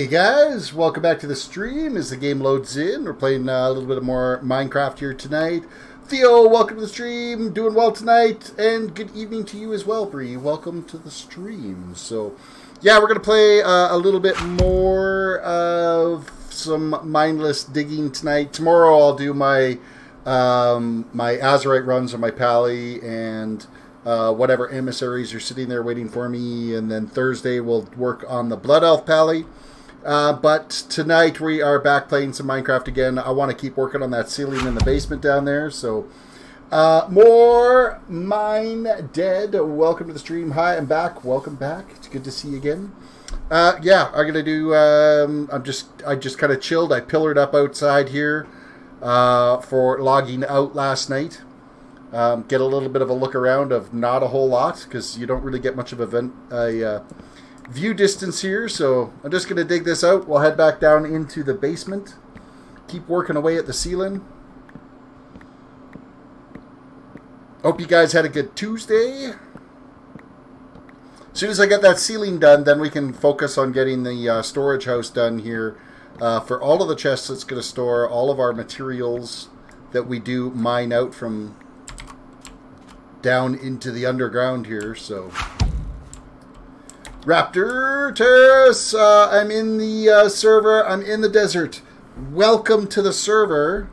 Hey guys, welcome back to the stream as the game loads in. We're playing a little bit more Minecraft here tonight. Theo, welcome to the stream. Doing well tonight. And good evening to you as well, Bree. Welcome to the stream. So, yeah, we're going to play a little bit more of some mindless digging tonight. Tomorrow I'll do my my Azurite runs on my Pally and whatever emissaries are sitting there waiting for me. And then Thursday we'll work on the Blood Elf Pally. But tonight we are back playing some Minecraft again. I want to keep working on that ceiling in the basement down there. So, more Mine Dead. Welcome to the stream. Hi, I'm back. Welcome back. It's good to see you again. Yeah, I'm gonna do. I just kind of chilled. I pillared up outside here for logging out last night. Get a little bit of a look around of not a whole lot because you don't really get much of a view distance here, so I'm just going to dig this out. We'll head back down into the basement. Keep working away at the ceiling. Hope you guys had a good Tuesday. As soon as I get that ceiling done, then we can focus on getting the storage house done here for all of the chests that's going to store all of our materials that we do mine out from down into the underground here, so... Raptor, Terris, I'm in the server. I'm in the desert. Welcome to the server.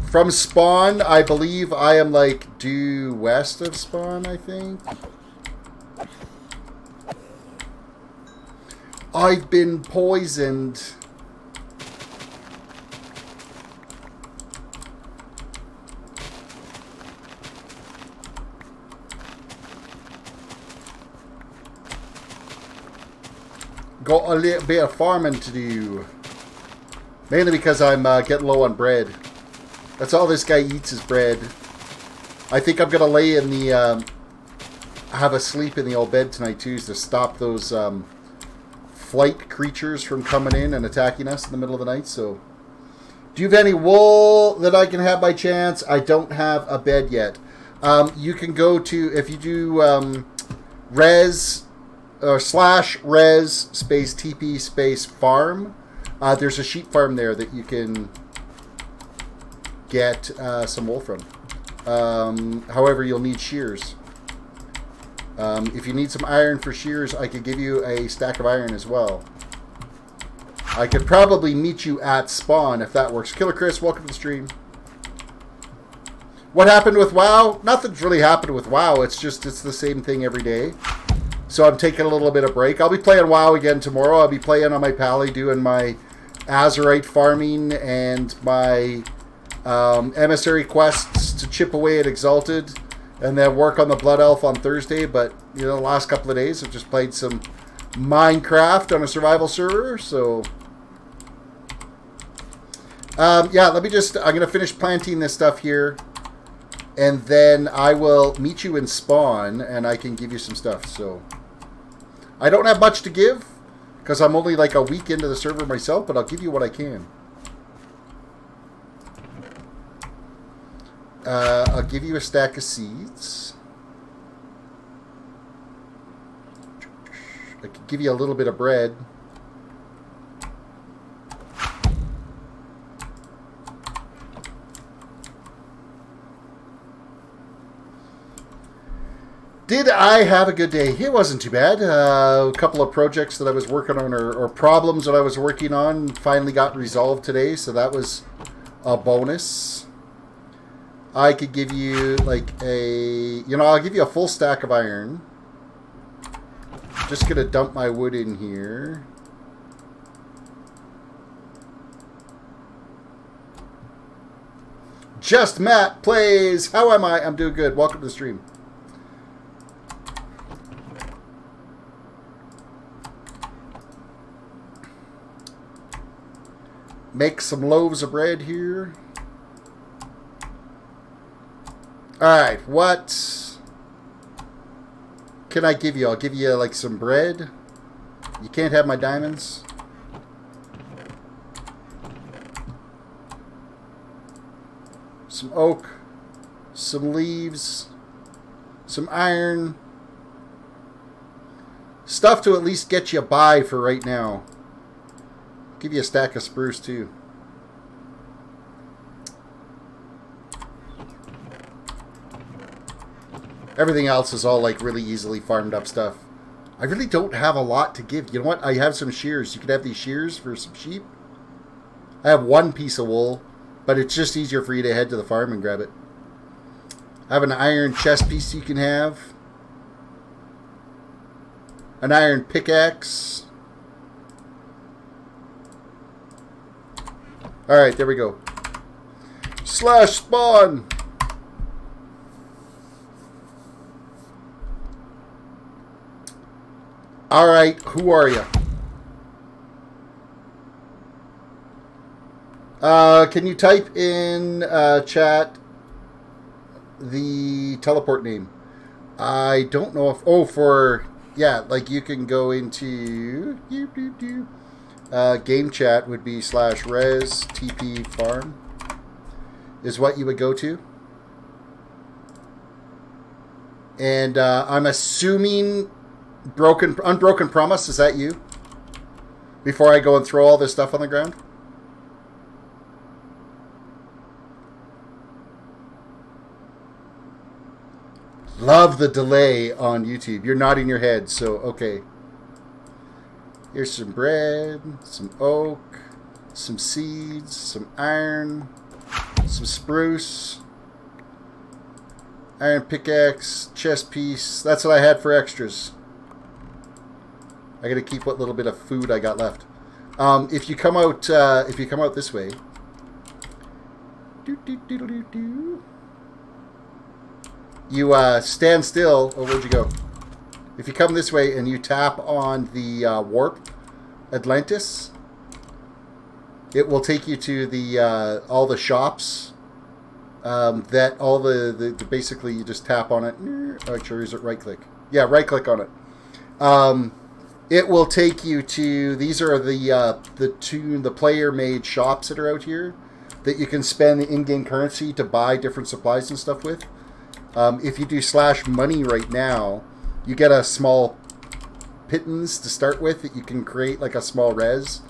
From spawn, I believe I am like due west of spawn, I think. I've been poisoned. Got a little bit of farming to do. Mainly because I'm getting low on bread. That's all this guy eats is bread. I think I'm going to lay in the... have a sleep in the old bed tonight too to stop those flight creatures from coming in and attacking us in the middle of the night. So, do you have any wool that I can have by chance? I don't have a bed yet. You can go to... If you do res... /res space TP space farm. There's a sheep farm there that you can get some wool from. However, you'll need shears. If you need some iron for shears, I could give you a stack of iron as well. I could probably meet you at spawn if that works. Killer Chris, welcome to the stream. What happened with WoW? Nothing's really happened with WoW. It's just it's the same thing every day. So I'm taking a little bit of break. I'll be playing WoW again tomorrow. I'll be playing on my Pally, doing my Azurite farming and my emissary quests to chip away at Exalted, and then work on the Blood Elf on Thursday. But you know, the last couple of days I've just played some Minecraft on a survival server. So yeah, let me just. I'm gonna finish planting this stuff here, and then I will meet you in spawn, and I can give you some stuff. So. I don't have much to give, because I'm only like a week into the server myself, but I'll give you what I can. I'll give you a stack of seeds. I could give you a little bit of bread. Did I have a good day? It wasn't too bad. A couple of projects that I was working on or problems that I was working on finally got resolved today, so that was a bonus. I could give you like a... You know, I'll give you a full stack of iron. Just going to dump my wood in here. Just Matt plays. How am I? I'm doing good. Welcome to the stream. Make some loaves of bread here. Alright, what can I give you? I'll give you like some bread. You can't have my diamonds. Some oak. Some leaves. Some iron. stuff to at least get you by for right now. Give you a stack of spruce too. Everything else is all like really easily farmed up stuff. I really don't have a lot to give. You know what? I have some shears. You could have these shears for some sheep. I have one piece of wool, but it's just easier for you to head to the farm and grab it. I have an iron chest piece you can have. An iron pickaxe. Alright, there we go. Slash spawn! Alright, who are you? Can you type in chat the teleport name? I don't know if... Oh, for... Yeah, like you can go into... game chat would be /res TP farm is what you would go to. And I'm assuming Unbroken Promise, is that you? Before I go and throw all this stuff on the ground? Love the delay on YouTube. You're nodding your head, so okay. Here's some bread, some oak, some seeds, some iron, some spruce, iron pickaxe, chest piece. That's what I had for extras. I gotta keep what little bit of food I got left. If you come out this way, you stand still. Oh, where'd you go? If you come this way and you tap on the warp Atlantis, it will take you to the all the shops. That all the basically you just tap on it. Actually, is it right click? Yeah, right click on it. It will take you to, these are the player made shops that are out here that you can spend the in-game currency to buy different supplies and stuff with. If you do /money right now, you get a small pittance to start with that you can create like a small res.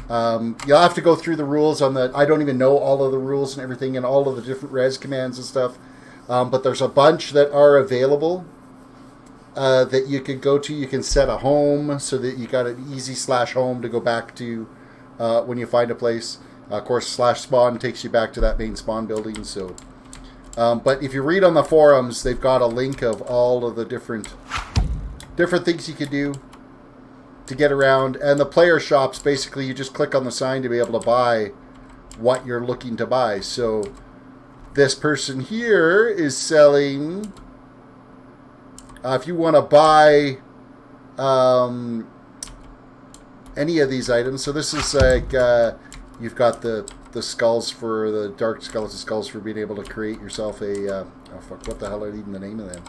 You'll have to go through the rules on the... I don't even know all of the rules and everything and all of the different res commands and stuff. But there's a bunch that are available that you could go to. You can set a home so that you got an easy /home to go back to when you find a place. Of course, /spawn takes you back to that main spawn building. So, but if you read on the forums, they've got a link of all of the different things you could do to get around. And the player shops, basically, you just click on the sign to be able to buy what you're looking to buy. So this person here is selling... if you want to buy any of these items, so this is like you've got the skulls for the dark skeleton skulls for being able to create yourself a oh fuck, what the hell are even the name of them?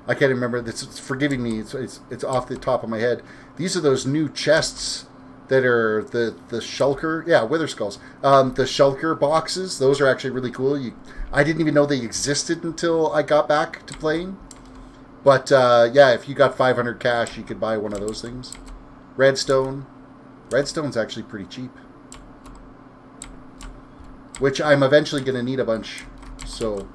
I can't remember. It's forgiving me. It's off the top of my head. These are those new chests that are the shulker, yeah, wither skulls. The shulker boxes. Those are actually really cool. I didn't even know they existed until I got back to playing. But, yeah, if you got 500 cash, you could buy one of those things. Redstone. Redstone's actually pretty cheap. Which I'm eventually going to need a bunch. So...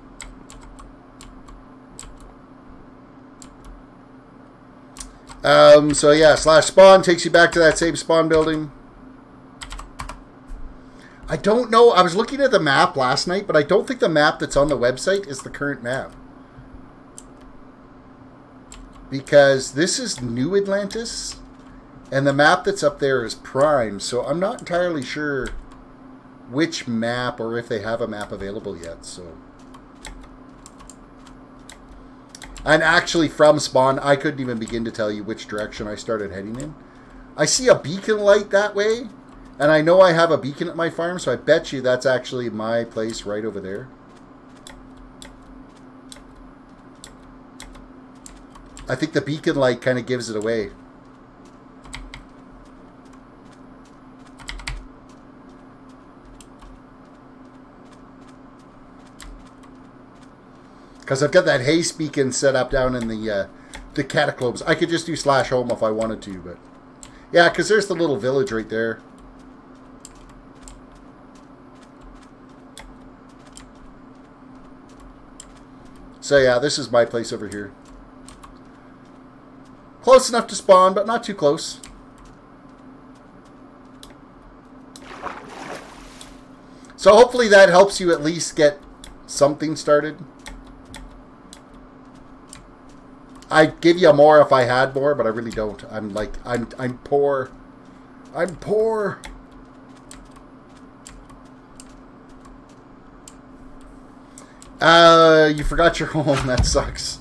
so yeah, /spawn takes you back to that same spawn building. I don't know. I was looking at the map last night, but I don't think the map that's on the website is the current map. Because this is New Atlantis, and the map that's up there is Prime, so I'm not entirely sure which map or if they have a map available yet. So, and actually from spawn, I couldn't even begin to tell you which direction I started heading in. I see a beacon light that way, and I know I have a beacon at my farm, so I bet you that's actually my place right over there. I think the beacon light kind of gives it away. Because I've got that haste beacon set up down in the the catacombs. I could just do /home if I wanted to, but yeah, because there's the little village right there. So yeah, this is my place over here. Close enough to spawn, but not too close. So hopefully that helps you at least get something started. I'd give you more if I had more, but I really don't. I'm poor. I'm poor. You forgot your home. That sucks.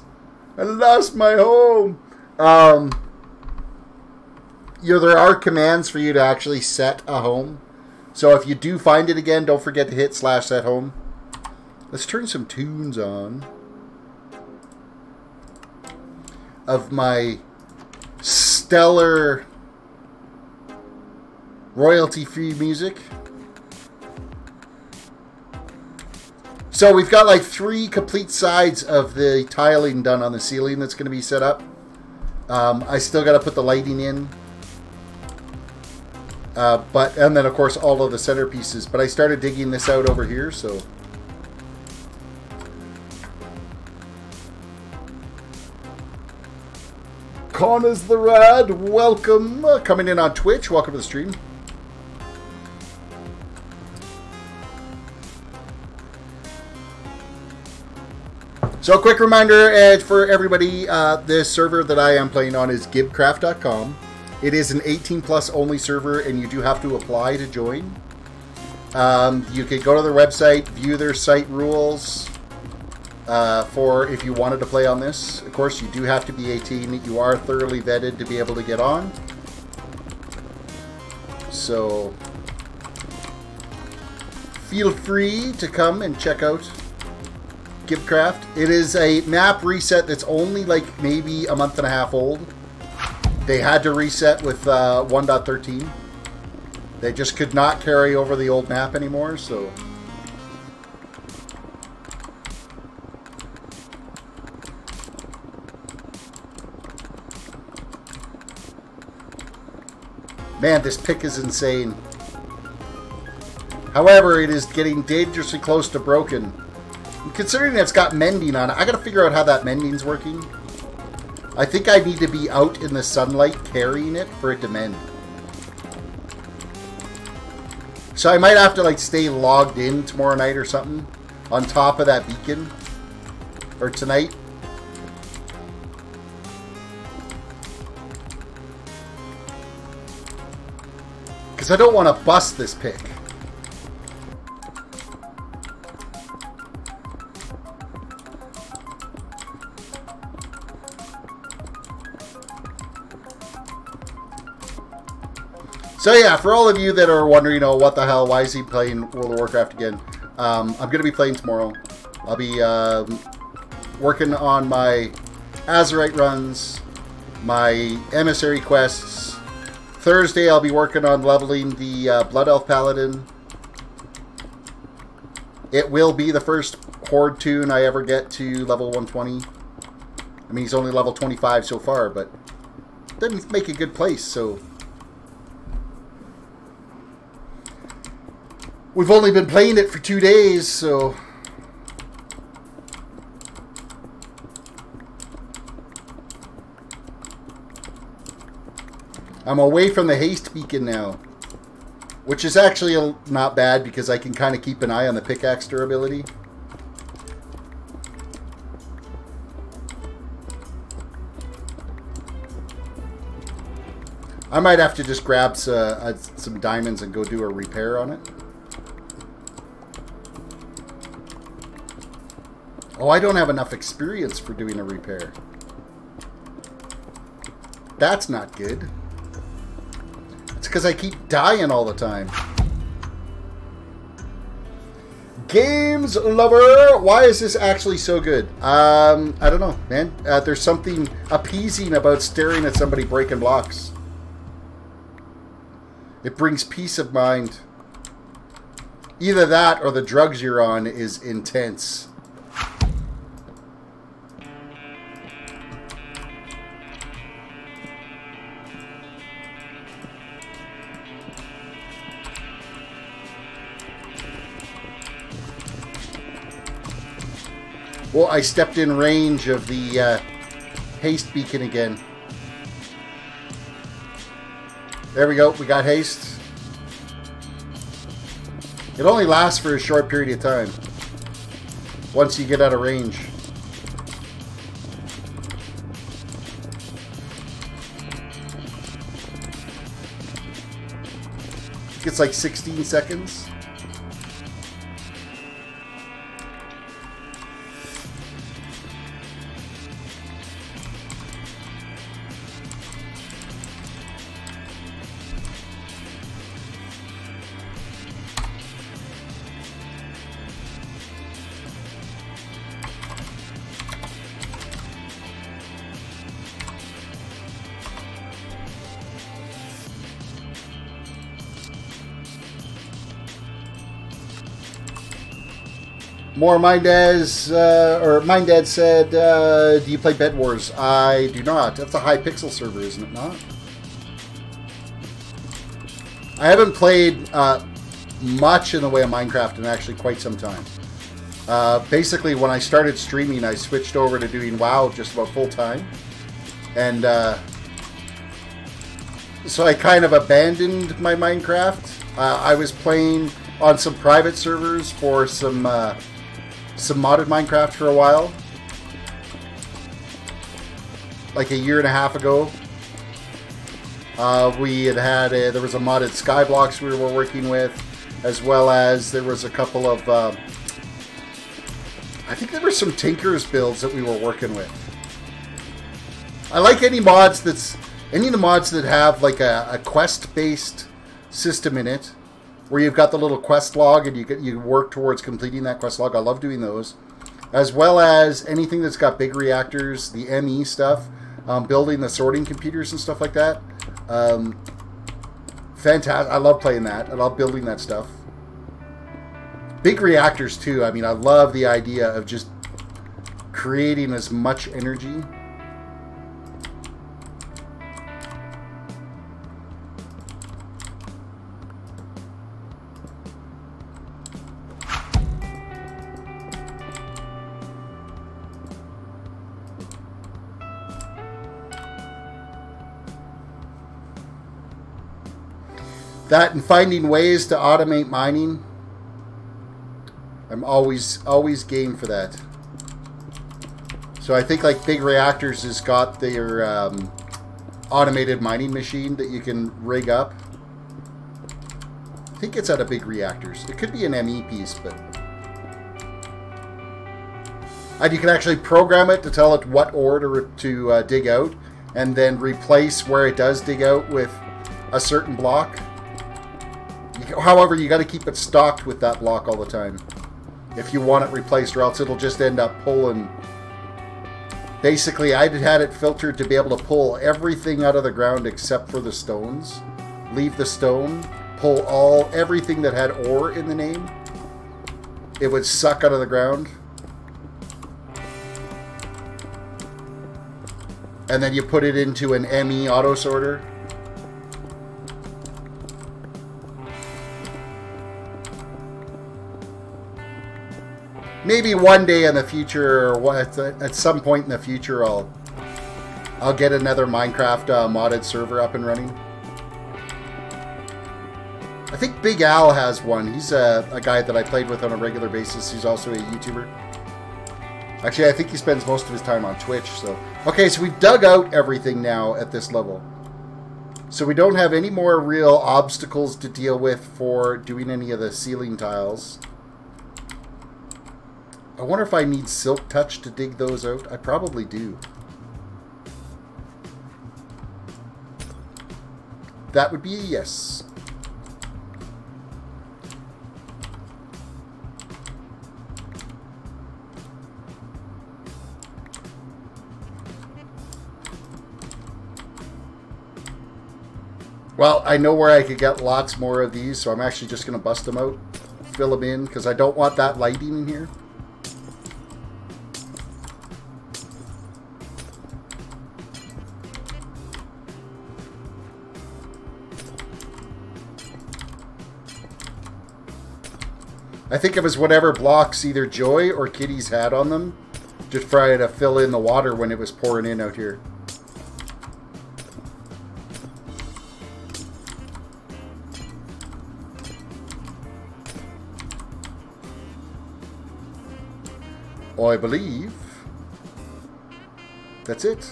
I lost my home. You know, there are commands for you to actually set a home. So if you do find it again, don't forget to hit /set home. Let's turn some tunes on of my stellar royalty-free music. So we've got like 3 complete sides of the tiling done on the ceiling that's going to be set up. I still got to put the lighting in. And then of course all of the centerpieces. But I started digging this out over here, so. Connor's the Rad, welcome. Coming in on Twitch, welcome to the stream. So a quick reminder for everybody, this server that I am playing on is GiBcraft.com. It is an 18+ only server, and you do have to apply to join. You can go to their website, view their site rules for if you wanted to play on this. Of course, you do have to be 18. You are thoroughly vetted to be able to get on. So feel free to come and check out GiBcraft. It is a map reset that's only like maybe a month and a half old. They had to reset with 1.13. They just could not carry over the old map anymore, so. Man, this pick is insane. However, it is getting dangerously close to broken. Considering it's got mending on it, I gotta figure out how that mending's working. I think I need to be out in the sunlight carrying it for it to mend. So I might have to like stay logged in tomorrow night or something on top of that beacon. Or tonight. Because I don't want to bust this pick. So yeah, for all of you that are wondering, oh, what the hell, why is he playing World of Warcraft again? I'm going to be playing tomorrow. I'll be working on my Azerite runs, my Emissary quests. Thursday I'll be working on leveling the Blood Elf Paladin. It will be the first Horde tune I ever get to level 120. I mean, he's only level 25 so far, but didn't make a good place, so. We've only been playing it for 2 days, so. I'm away from the haste beacon now. Which is actually not bad because I can kind of keep an eye on the pickaxe durability. I might have to just grab some diamonds and go do a repair on it. Oh, I don't have enough experience for doing a repair. That's not good. It's because I keep dying all the time. Games lover, why is this actually so good? I don't know, man. There's something appeasing about staring at somebody breaking blocks. It brings peace of mind. Either that or the drugs you're on is intense. Well, I stepped in range of the haste beacon again. There we go. We got haste. It only lasts for a short period of time once you get out of range. It's like 16 seconds. More Mindad said, do you play Bed Wars? I do not. That's a high pixel server, isn't it not? I haven't played much in the way of Minecraft in actually quite some time. Basically, when I started streaming, I switched over to doing WoW just about full time. And so I kind of abandoned my Minecraft. I was playing on some private servers for some modded Minecraft for a while, like a year and a half ago. We had there was a modded Skyblocks we were working with, as well as there was a couple of I think there were some Tinker's builds that we were working with. I like any of the mods that have like a quest-based system in it, where you've got the little quest log and you work towards completing that quest log. I love doing those. As well as anything that's got big reactors, the ME stuff, building the sorting computers and stuff like that. Fantastic. I love playing that. I love building that stuff. Big reactors too. I mean, I love the idea of just creating as much energy. That and finding ways to automate mining. I'm always game for that. So I think like Big Reactors has got their automated mining machine that you can rig up. I think it's out of Big Reactors. It could be an ME piece, but... And you can actually program it to tell it what ore to dig out, and then replace where it does dig out with a certain block. However, you got to keep it stocked with that block all the time if you want it replaced, or else it'll just end up pulling. Basically, I had it filtered to be able to pull everything out of the ground except for the stones. Leave the stone, pull everything that had ore in the name. It would suck out of the ground. And then you put it into an ME auto sorter. Maybe one day in the future, or at some point in the future, I'll get another Minecraft modded server up and running. I think Big Al has one. He's a guy that I played with on a regular basis. He's also a YouTuber. Actually, I think he spends most of his time on Twitch. So, okay, so we've dug out everything now at this level. So we don't have any more real obstacles to deal with for doing any of the ceiling tiles. I wonder if I need Silk Touch to dig those out. I probably do. That would be a yes. Well, I know where I could get lots more of these, so I'm actually just going to bust them out, fill them in, because I don't want that lighting in here. I think it was whatever blocks either Joy or Kitty's had on them Just try to fill in the water when it was pouring in out here. Oh, I believe that's it.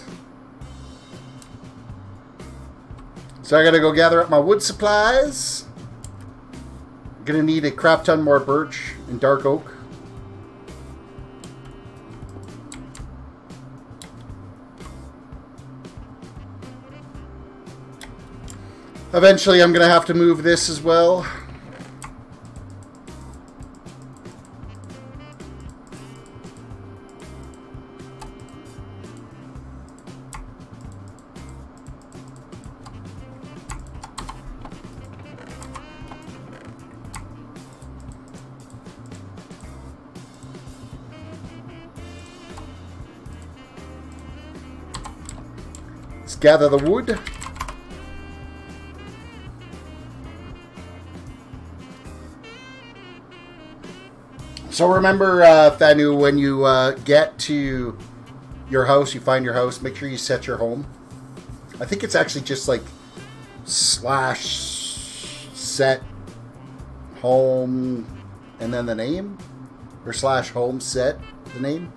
So I gotta go gather up my wood supplies. I'm gonna need a crap ton more birch and dark oak. Eventually I'm gonna have to move this as well. Let's gather the wood. So remember, Thanu, when you get to your house, you find your house, make sure you set your home. I think it's actually just like /set home and then the name, or /home set the name.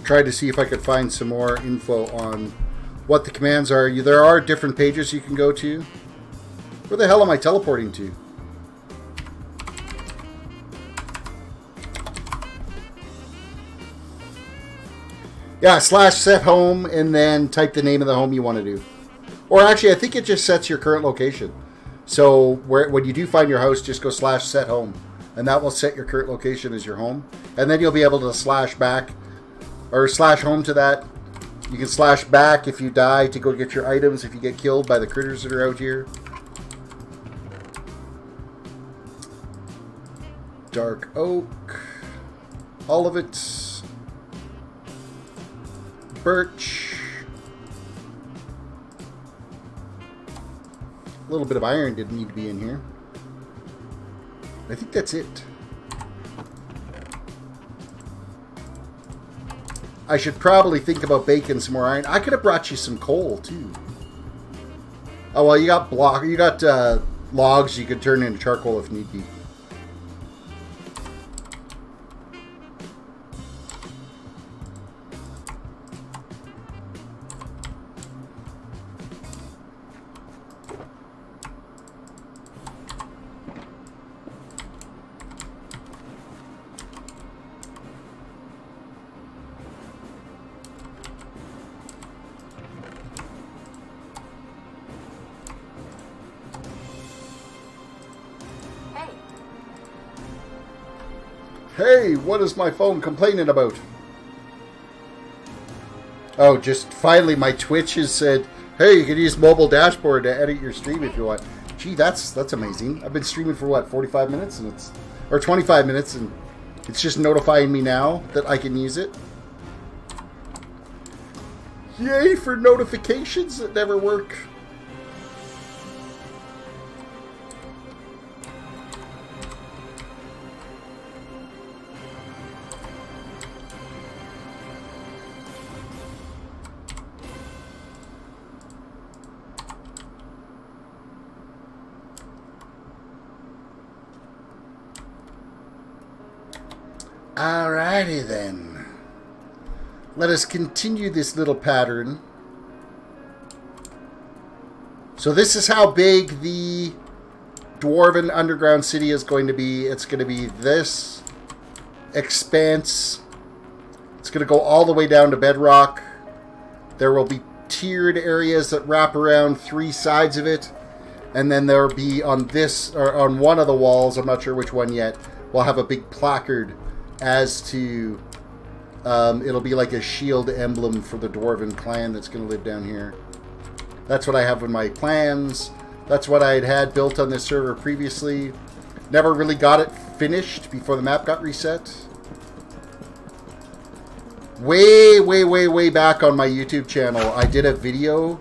Tried to see if I could find some more info on what the commands are. There are different pages you can go to. Where the hell am I teleporting to? Yeah, /set home and then type the name of the home you want to do. Or actually, I think it just sets your current location. So when you do find your house, just go /set home. And that will set your current location as your home. And then you'll be able to slash back or /home to that. You can slash back if you die to go get your items if you get killed by the critters that are out here. Dark oak. All of it. Birch. A little bit of iron didn't need to be in here. I think that's it. I should probably think about baking some more iron. I could have brought you some coal too. Oh well, you got logs you could turn into charcoal if need be. Hey, what is my phone complaining about? Oh, just finally my Twitch has said, hey, you can use mobile dashboard to edit your stream if you want. Gee, that's amazing. I've been streaming for what, 45 minutes and or 25 minutes and it's just notifying me now that I can use it. Yay for notifications that never work. Alrighty then. Let us continue this little pattern. So this is how big the Dwarven underground city is going to be. It's going to be this expanse. It's going to go all the way down to bedrock. There will be tiered areas that wrap around 3 sides of it. And then there will be on this, or on one of the walls, I'm not sure which one yet, we'll have a big placard as to, it'll be like a shield emblem for the Dwarven clan that's going to live down here. That's what I have in my plans. That's what I had built on this server previously. Never really got it finished before the map got reset. way back on my YouTube channel, I did a video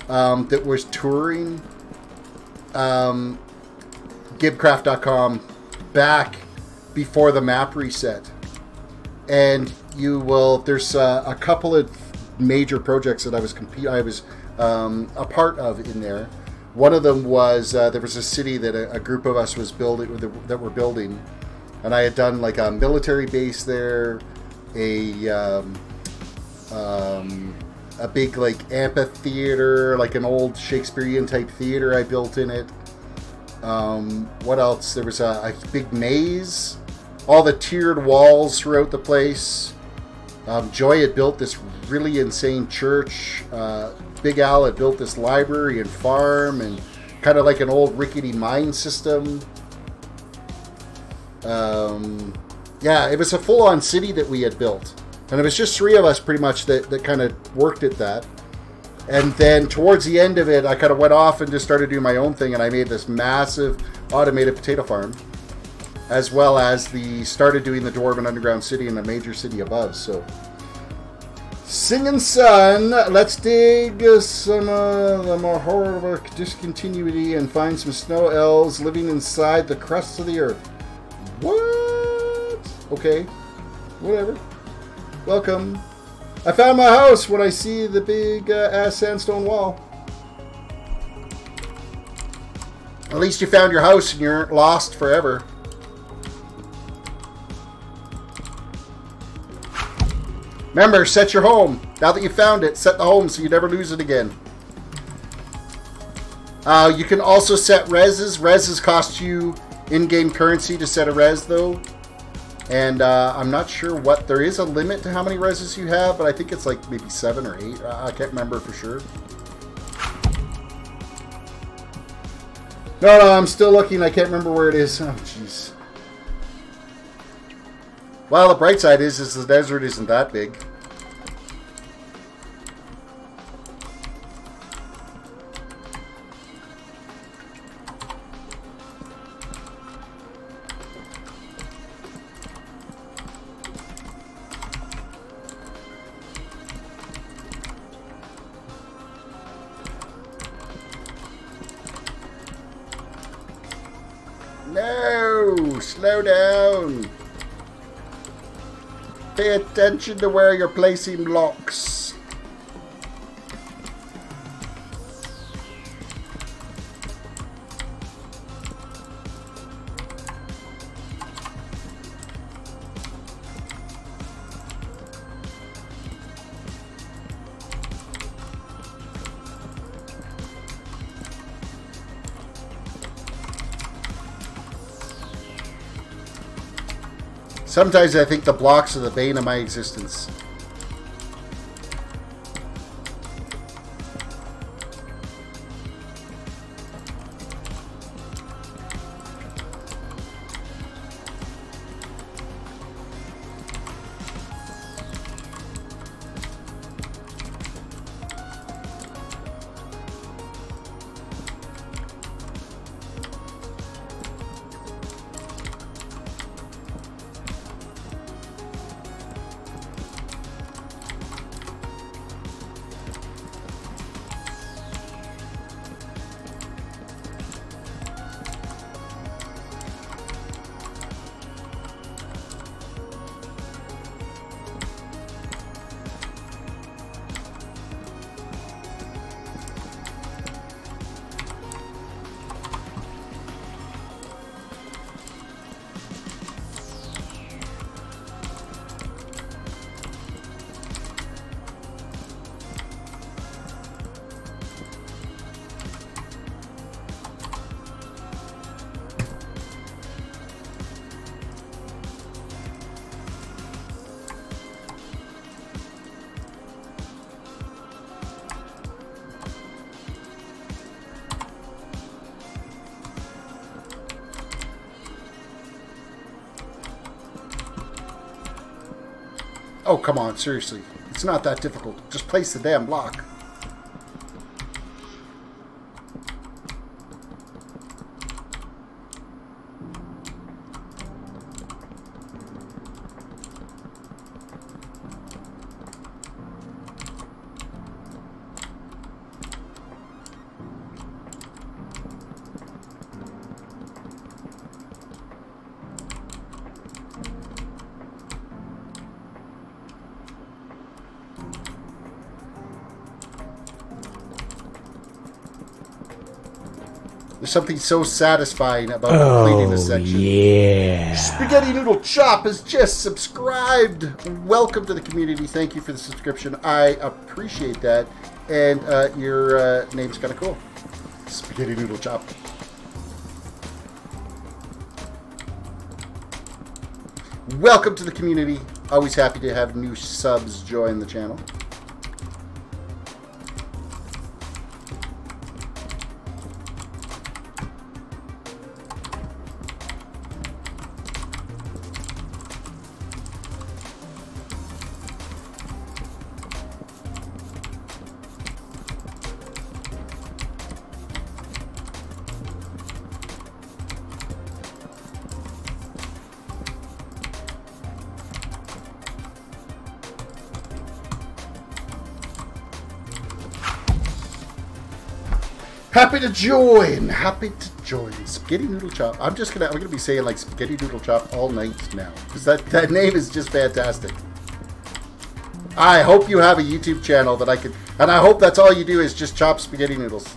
that was touring GiBcraft.com back before the map reset. And you will, there's a couple of major projects that I was a part of in there. One of them was there was a city that a group of us was building, that were building, and I had done like a military base there, a big like amphitheater, like an old Shakespearean type theater I built in it. What else? There was a big maze, all the tiered walls throughout the place. Joy had built this really insane church. Big Al had built this library and farm, and kind of like an old rickety mine system. Yeah, it was a full-on city that we had built. And it was just 3 of us pretty much that kind of worked at that. And then towards the end of it, I kind of went off and just started doing my own thing, and I made this massive automated potato farm, as well as started doing the Dwarven Underground City and the major city above. So, Singing Sun, let's dig some the more horrible discontinuity and find some snow elves living inside the crust of the earth. What? Okay, whatever. Welcome. I found my house when I see the big ass sandstone wall. At least you found your house and you're lost forever. Remember, set your home. Now that you found it, set the home so you never lose it again. You can also set reses. Reses cost you in-game currency to set a res, though. And I'm not sure what... There is a limit to how many reses you have, but I think it's like maybe 7 or 8. I can't remember for sure. No, I'm still looking. I can't remember where it is. Oh, jeez. Well, the bright side is the desert isn't that big. No! Slow down! Pay attention to where you're placing blocks. Sometimes I think the blocks are the bane of my existence. Oh, come on, seriously. It's not that difficult. Just place the damn block. something so satisfying about completing this section. Yeah. Spaghetti Noodle Chop has just subscribed. Welcome to the community. Thank you for the subscription. I appreciate that. And your name's kind of cool. Spaghetti Noodle Chop. Welcome to the community. Always happy to have new subs join the channel. Happy to join. Happy to join. Spaghetti Noodle Chop. I'm gonna be saying like Spaghetti Noodle Chop all night now, because that name is just fantastic. I hope you have a YouTube channel that I could, and I hope that's all you do is just chop spaghetti noodles.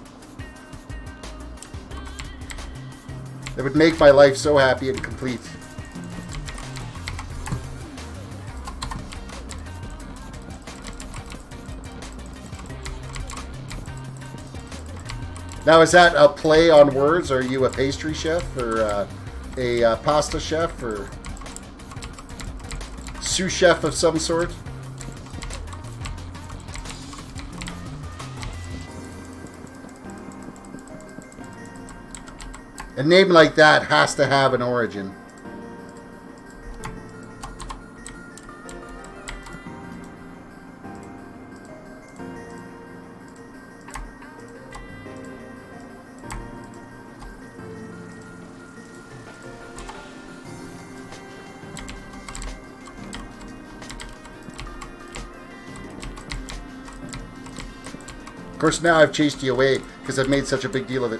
It would make my life so happy and complete. Now, is that a play on words? Are you a pastry chef or a pasta chef or sous chef of some sort? A name like that has to have an origin. Of course, now I've chased you away because I've made such a big deal of it.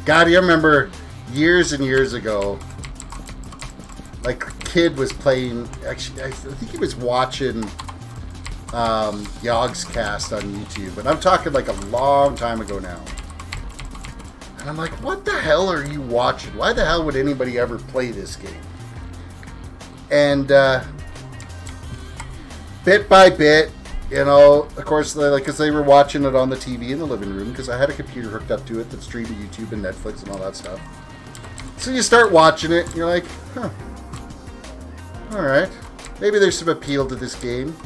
God, you remember years and years ago, like a kid was playing, actually, I think he was watching Yogg's Cast on YouTube, and I'm talking like a long time ago now. And I'm like, what the hell are you watching? Why the hell would anybody ever play this game? And bit by bit, you know, of course, because they were watching it on the TV in the living room, because I had a computer hooked up to it that streamed to YouTube and Netflix and all that stuff. So you start watching it, and you're like, huh. Alright, maybe there's some appeal to this game.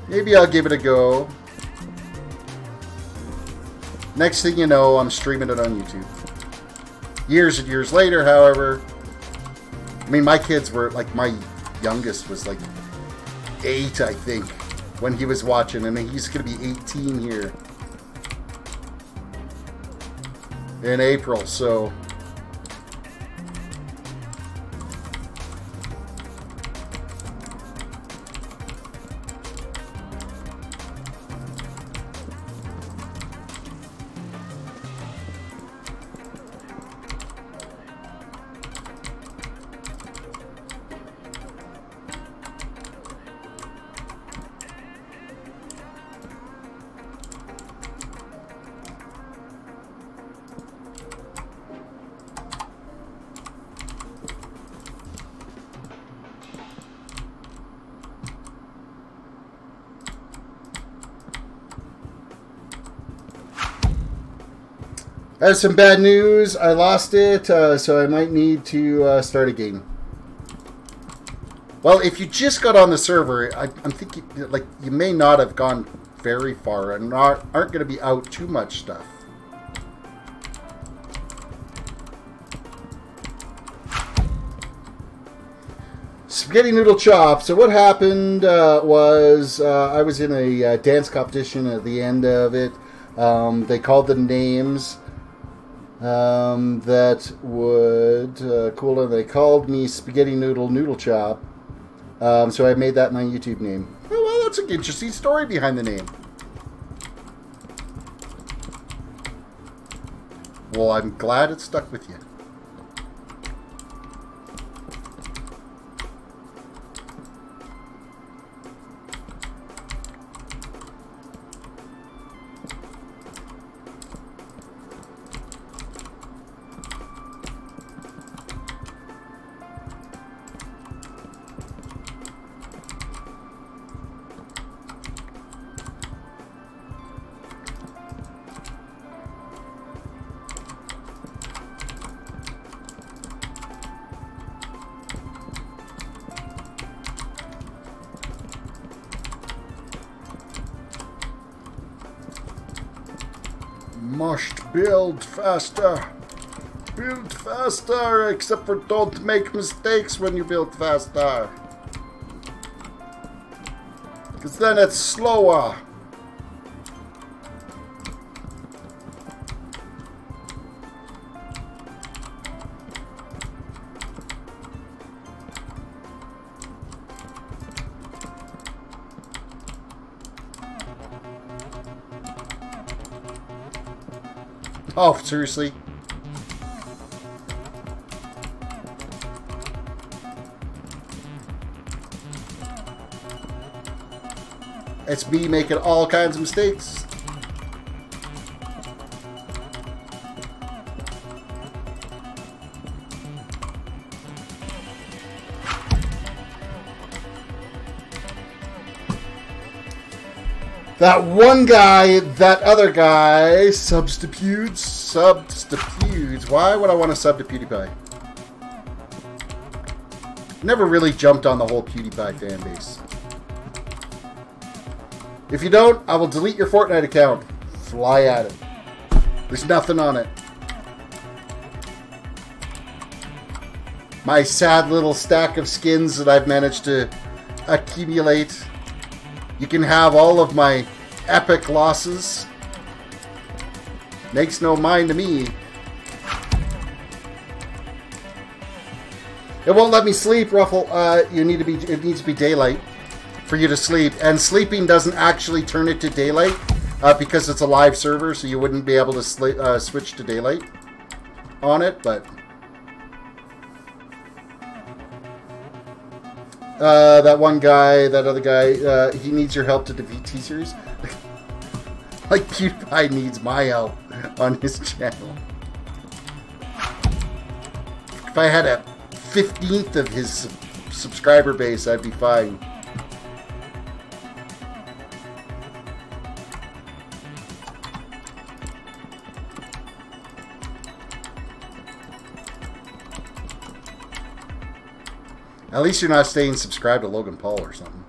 Maybe I'll give it a go. Next thing you know, I'm streaming it on YouTube. Years and years later, however, I mean, my kids were, like, my youngest was, like, 8, I think, when he was watching, and he's going to be 18 here in April, so... I have some bad news. I lost it, so I might need to start again. Well, if you just got on the server, I'm thinking like you may not have gone very far and aren't going to be out too much stuff. Spaghetti Noodle Chop. So what happened was I was in a dance competition at the end of it. They called the names that would cool, and they called me Spaghetti Noodle Chop. So I made that my YouTube name. Oh That's an interesting story behind the name. Well, I'm glad it stuck with you. Must build faster. Build faster, except for don't make mistakes when you build faster. Because then it's slower. Oh, seriously? It's me making all kinds of mistakes. That one guy, that other guy, substitutes. Why would I want to sub to PewDiePie? Never really jumped on the whole PewDiePie fan base. If you don't, I will delete your Fortnite account. Fly at it. There's nothing on it. My sad little stack of skins that I've managed to accumulate. You can have all of my epic losses. Makes no mind to me. It won't let me sleep, Ruffle. It needs to be daylight for you to sleep. And sleeping doesn't actually turn it to daylight because it's a live server, so you wouldn't be able to switch to daylight on it, but that one guy, that other guy, he needs your help to defeat T-Series. Like PewDiePie needs my help on his channel. If I had a 15th of his subscriber base, I'd be fine. At least you're not staying subscribed to Logan Paul or something.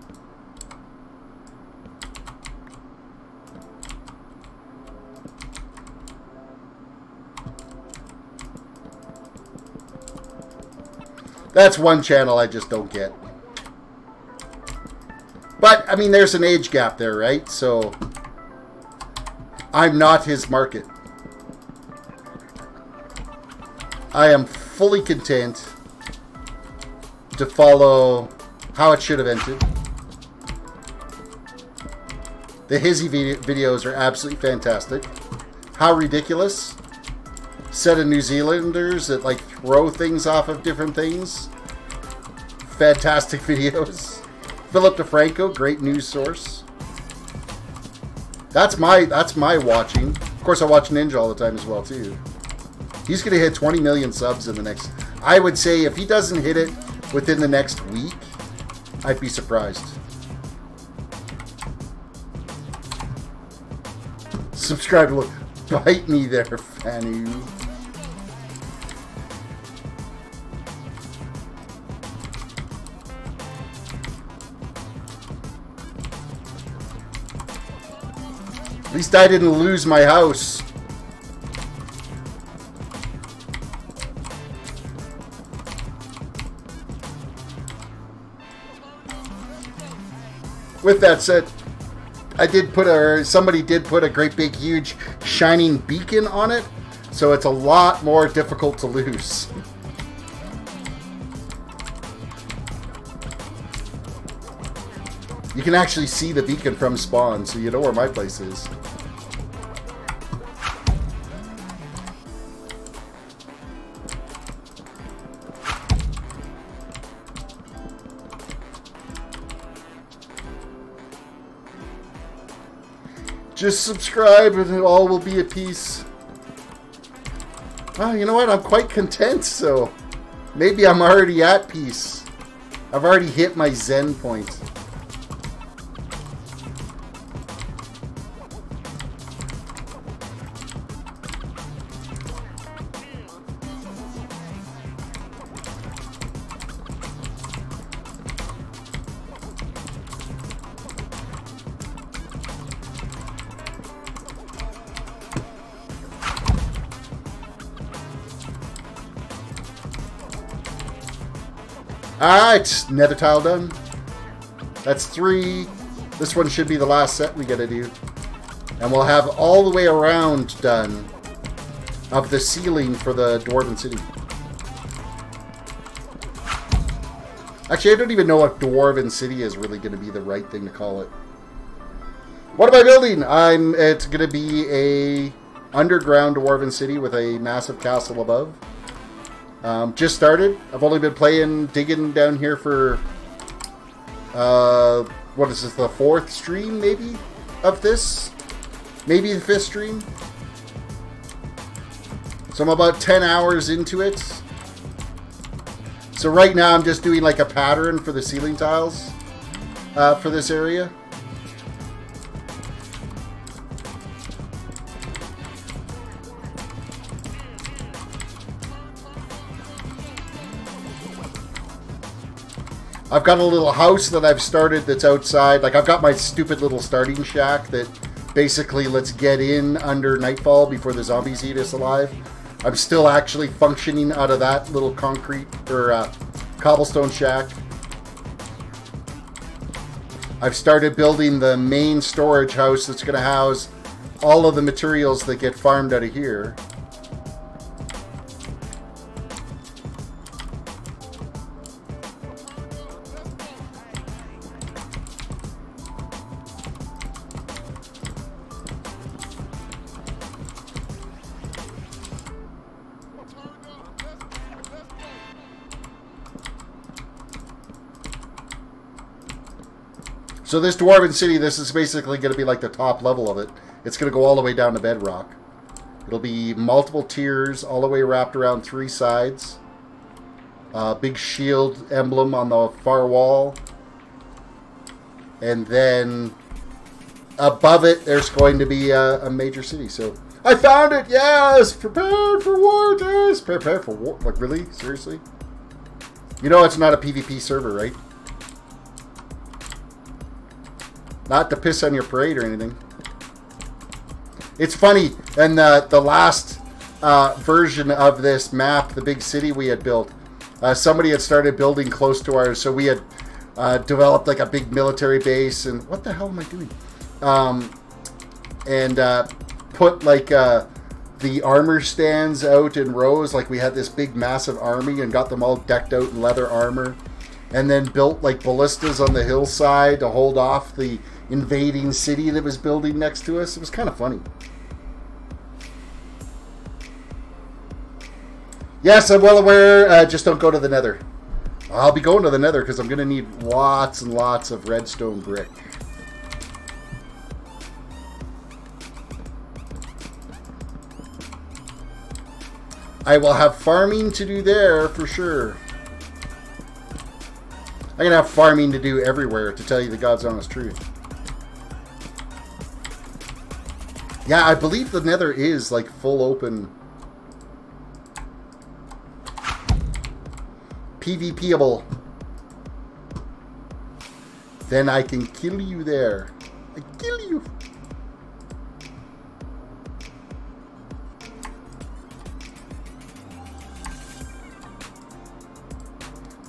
That's one channel I just don't get. But, I mean, there's an age gap there, right? So, I'm not his market. I am fully content to follow how it should have ended. The Hizzy videos are absolutely fantastic. How ridiculous. Set of New Zealanders that like throw things off of different things. Fantastic videos. Philip DeFranco, great news source. That's my watching. Of course, I watch Ninja all the time as well too. He's gonna hit 20 million subs in the next. I would say if he doesn't hit it within the next week, I'd be surprised. Subscribe. Look, bite me there, Fanny. At least I didn't lose my house. With that said, somebody did put a great big huge shining beacon on it, so it's a lot more difficult to lose. You can actually see the beacon from spawn, so you know where my place is. Just subscribe and all will be at peace. Oh, you know what? I'm quite content, so maybe I'm already at peace. I've already hit my Zen point. Alright, nether tile done. That's 3. This one should be the last set we gotta do. And we'll have all the way around done of the ceiling for the Dwarven City. Actually, I don't even know if Dwarven City is really going to be the right thing to call it. What am I building? It's going to be a underground Dwarven City with a massive castle above. Just started. I've only been digging down here for, what is this, the 4th stream, maybe, of this? Maybe the 5th stream? So I'm about 10 hours into it. So right now I'm just doing like a pattern for the ceiling tiles for this area. I've got a little house that I've started that's outside. Like, I've got my stupid little starting shack that basically lets get in under nightfall before the zombies eat us alive. I'm still actually functioning out of that little concrete or cobblestone shack. I've started building the main storage house that's going to house all of the materials that get farmed out of here. So this Dwarven City, this is basically going to be like the top level of it. It's going to go all the way down to bedrock. It'll be multiple tiers, all the way wrapped around 3 sides. Big shield emblem on the far wall. And then above it, there's going to be a major city. So I found it! Yes! Prepared for war, yes! Prepare for war. Like, really? Seriously? You know it's not a PvP server, right? Not to piss on your parade or anything. It's funny, and the last version of this map, the big city we had built, somebody had started building close to ours, so we had developed like a big military base, and what the hell am I doing? And put like the armor stands out in rows, like we had this big massive army and got them all decked out in leather armor, and then built like ballistas on the hillside to hold off the invading city that was building next to us. It was kind of funny. Yes, I'm well aware. Just don't go to the nether. I'll be going to the nether because I'm going to need lots and lots of redstone brick. I will have farming to do there for sure. I'm going to have farming to do everywhere, to tell you the God's honest truth. Yeah, I believe the nether is like full open. PvPable. Then I can kill you there. I kill you.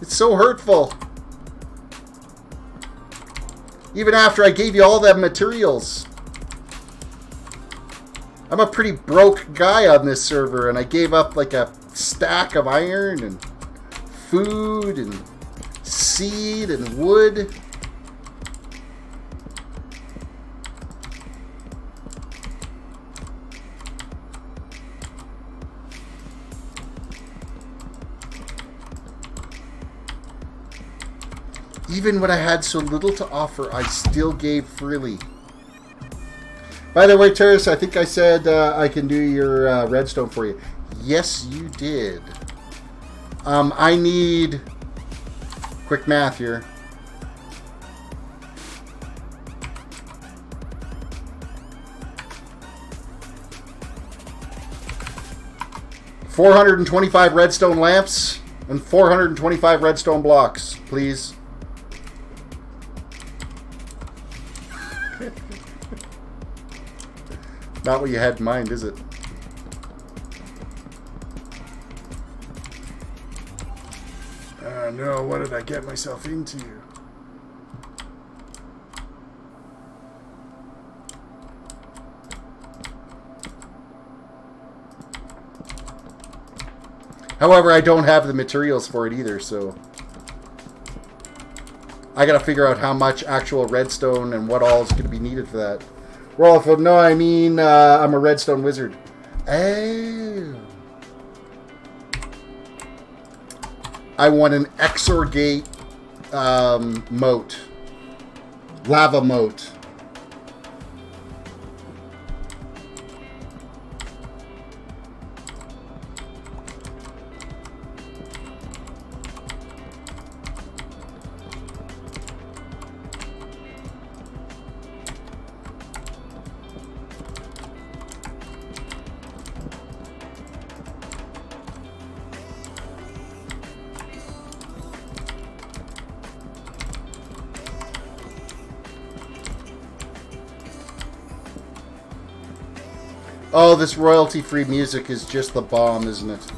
It's so hurtful. Even after I gave you all them materials. I'm a pretty broke guy on this server, and I gave up like a stack of iron and food and seed and wood. Even when I had so little to offer, I still gave freely. By the way, Terris, I think I said I can do your redstone for you. Yes, you did. I need... Quick math here. $425 redstone lamps and 425 redstone blocks, please. Not what you had in mind, is it? No, what did I get myself into? However, I don't have the materials for it either, so I gotta figure out how much actual redstone and what all is gonna be needed for that. Rolf, no, I mean, I'm a redstone wizard. Oh. I want an Exorgate moat. Lava moat. Oh, this royalty-free music is just the bomb, isn't it?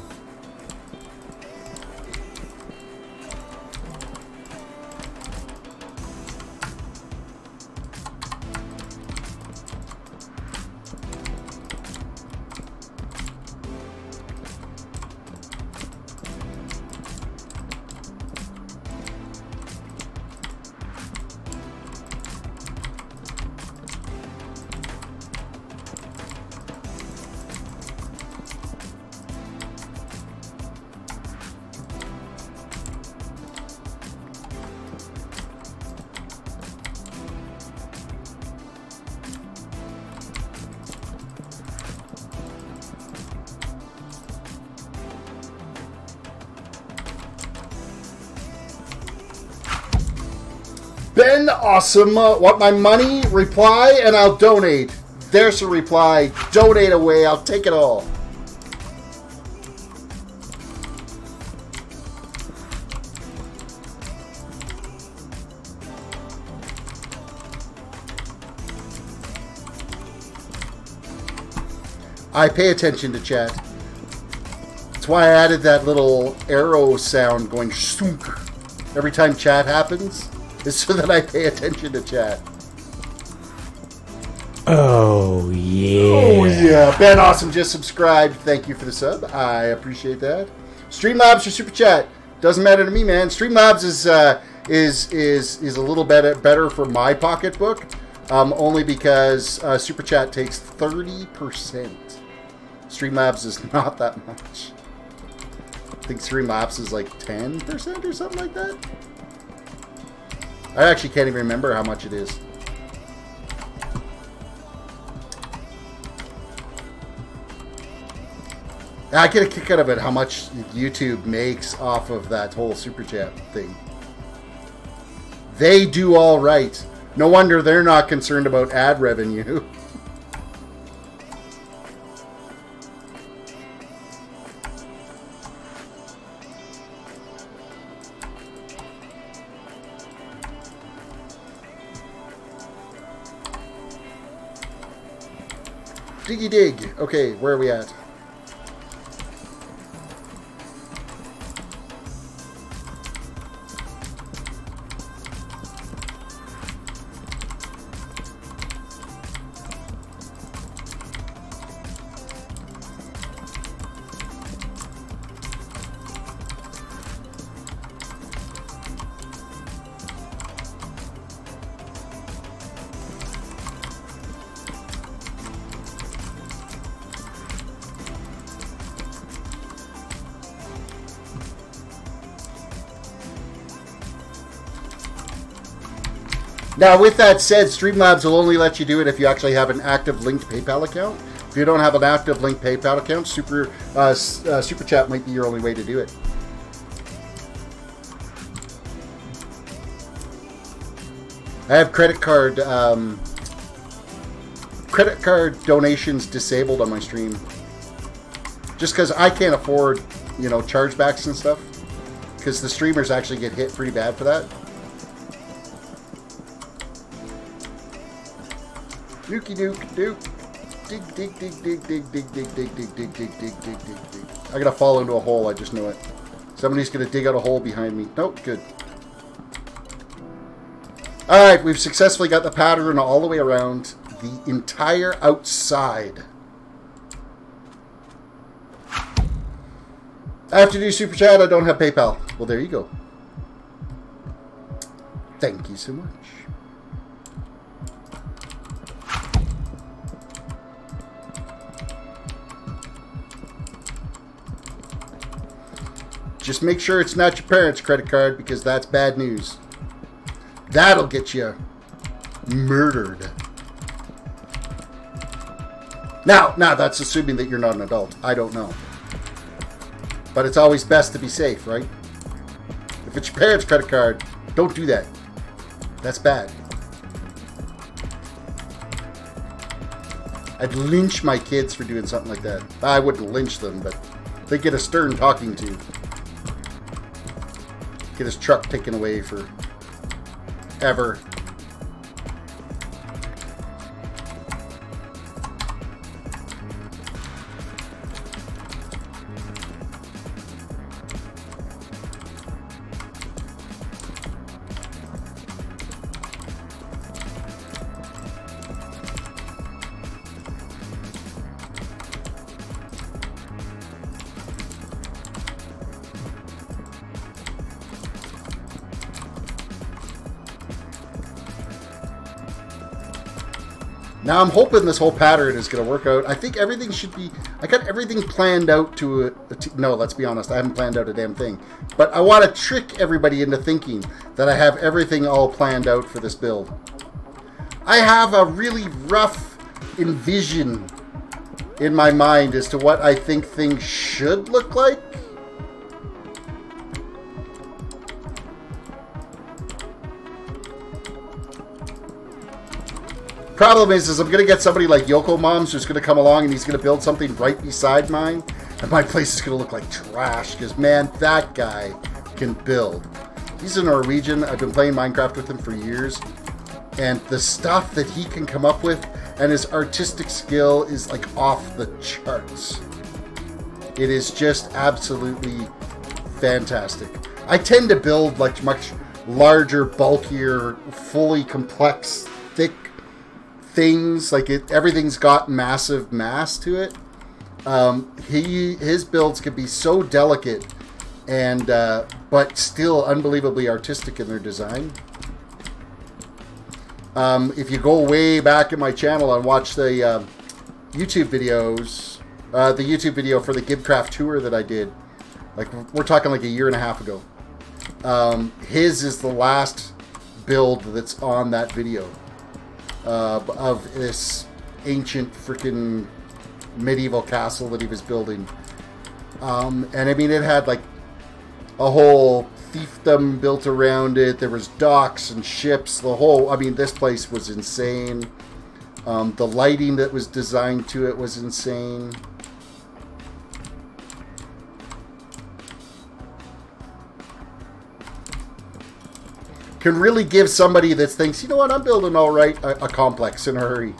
Ben Awesome, want my money? Reply and I'll donate. There's a reply. Donate away. I'll take it all. I pay attention to chat. That's why I added that little arrow sound going shunk every time chat happens. Is so that I pay attention to chat. Oh, yeah. Oh, yeah. Ben Awesome just subscribed. Thank you for the sub. I appreciate that. Streamlabs or Super Chat. Doesn't matter to me, man. Streamlabs is a little better for my pocketbook. Only because Super Chat takes 30%. Streamlabs is not that much. I think Streamlabs is like 10% or something like that. I actually can't even remember how much it is. I get a kick out of it how much YouTube makes off of that whole Super Chat thing. They do all right. No wonder they're not concerned about ad revenue. Diggy dig. Okay, where are we at? Now, with that said, Streamlabs will only let you do it if you actually have an active linked PayPal account. If you don't have an active linked PayPal account, Super Chat might be your only way to do it. I have credit card donations disabled on my stream, just because I can't afford, you know, chargebacks and stuff, because the streamers actually get hit pretty bad for that. Dookie dook dook. Dig dig dig dig dig dig dig dig dig dig dig dig dig dig dig. I gotta fall into a hole, I just know it. Somebody's gonna dig out a hole behind me. Nope, good. Alright, we've successfully got the pattern all the way around the entire outside. I have to do Super Chat, I don't have PayPal. Well, there you go. Thank you so much. Just make sure it's not your parents' credit card, because that's bad news. That'll get you murdered. Now that's assuming that you're not an adult. I don't know. But it's always best to be safe, right? If it's your parents' credit card, don't do that. That's bad. I'd lynch my kids for doing something like that. I wouldn't lynch them, but they get a stern talking to. Get his truck taken away for ever. Now I'm hoping this whole pattern is going to work out. I think everything should be... I got everything planned out to... No, let's be honest. I haven't planned out a damn thing. But I want to trick everybody into thinking that I have everything all planned out for this build. I have a really rough envision in my mind as to what I think things should look like. Problem is I'm going to get somebody like Yoko Moms who's going to come along and he's going to build something right beside mine. And my place is going to look like trash because, man, that guy can build. He's a Norwegian. I've been playing Minecraft with him for years. And the stuff that he can come up with and his artistic skill is like off the charts. It is just absolutely fantastic. I tend to build like much larger, bulkier, fully complex, thick things. Like everything's got massive mass to it. His builds can be so delicate and but still unbelievably artistic in their design. If you go way back in my channel and watch the YouTube videos, the YouTube video for the GiBcraft tour that I did, like we're talking like a year and a half ago, his is the last build that's on that video. Of this ancient freaking medieval castle that he was building. And I mean, it had like a whole fiefdom built around it. There was docks and ships. The whole, I mean, this place was insane. The lighting that was designed to it was insane. Can really give somebody that thinks, you know what, I'm building all right, a complex in a hurry.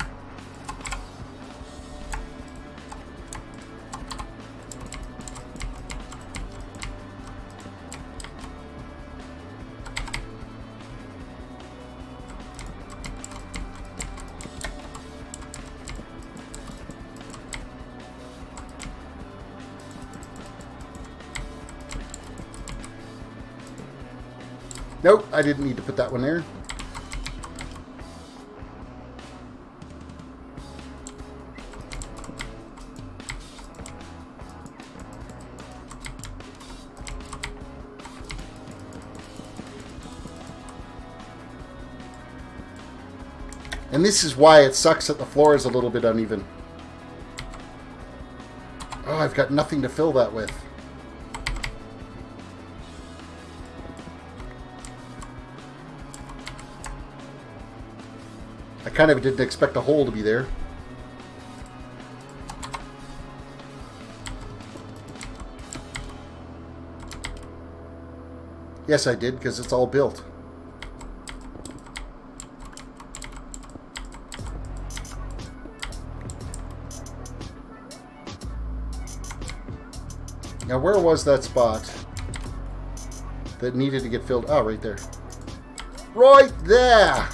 Nope, I didn't need to put that one there. And this is why it sucks that the floor is a little bit uneven. Oh, I've got nothing to fill that with. I kind of didn't expect a hole to be there. Yes, I did, because it's all built. Now, where was that spot that needed to get filled? Oh, right there. Right there!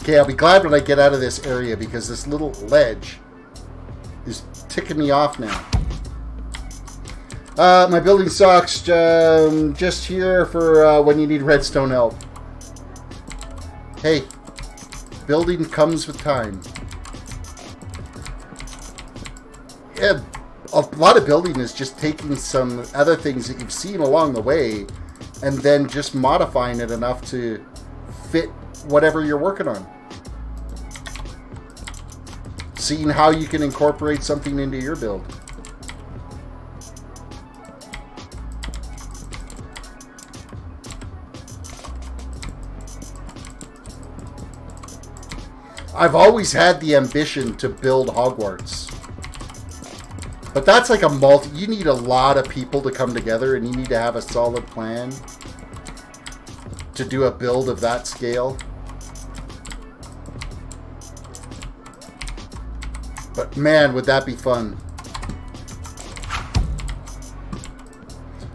Okay, I'll be glad when I get out of this area because this little ledge is ticking me off now. My building stocks just here for when you need redstone help. Hey, building comes with time. Yeah, a lot of building is just taking some other things that you've seen along the way and then just modifying it enough to fit whatever you're working on. Seeing how you can incorporate something into your build. I've always had the ambition to build Hogwarts. But that's like a you need a lot of people to come together and you need to have a solid plan to do a build of that scale. But man, would that be fun.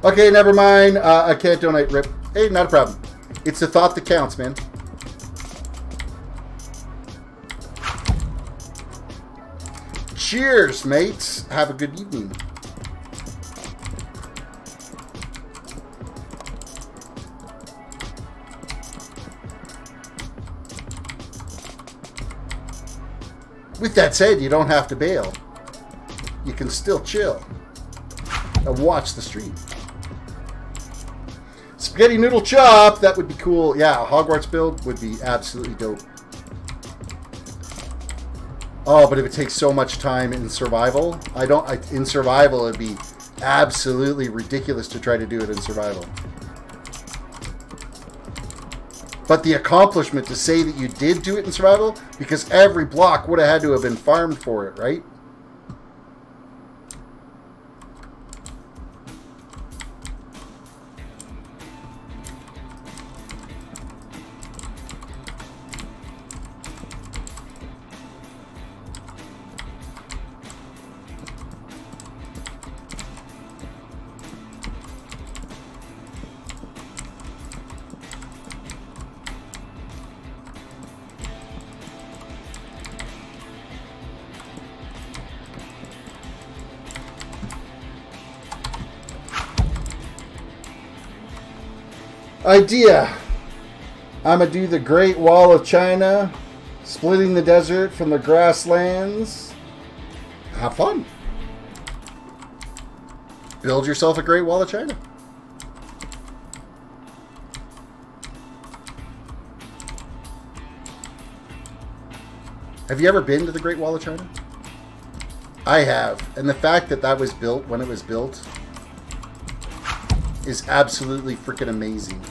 Okay, never mind. I can't donate, Rip. Hey, not a problem. It's the thought that counts, man. Cheers, mates. Have a good evening. With that said, you don't have to bail. You can still chill and watch the stream. Spaghetti noodle chop, that would be cool. Yeah, a Hogwarts build would be absolutely dope. Oh, but it would take so much time in survival. In survival, it'd be absolutely ridiculous to try to do it in survival. But the accomplishment to say that you did do it in survival, because every block would have had to have been farmed for it, right? Idea. I'm gonna do the Great Wall of China, splitting the desert from the grasslands. Have fun. Build yourself a Great Wall of China. Have you ever been to the Great Wall of China? I have. And the fact that that was built when it was built is absolutely freaking amazing.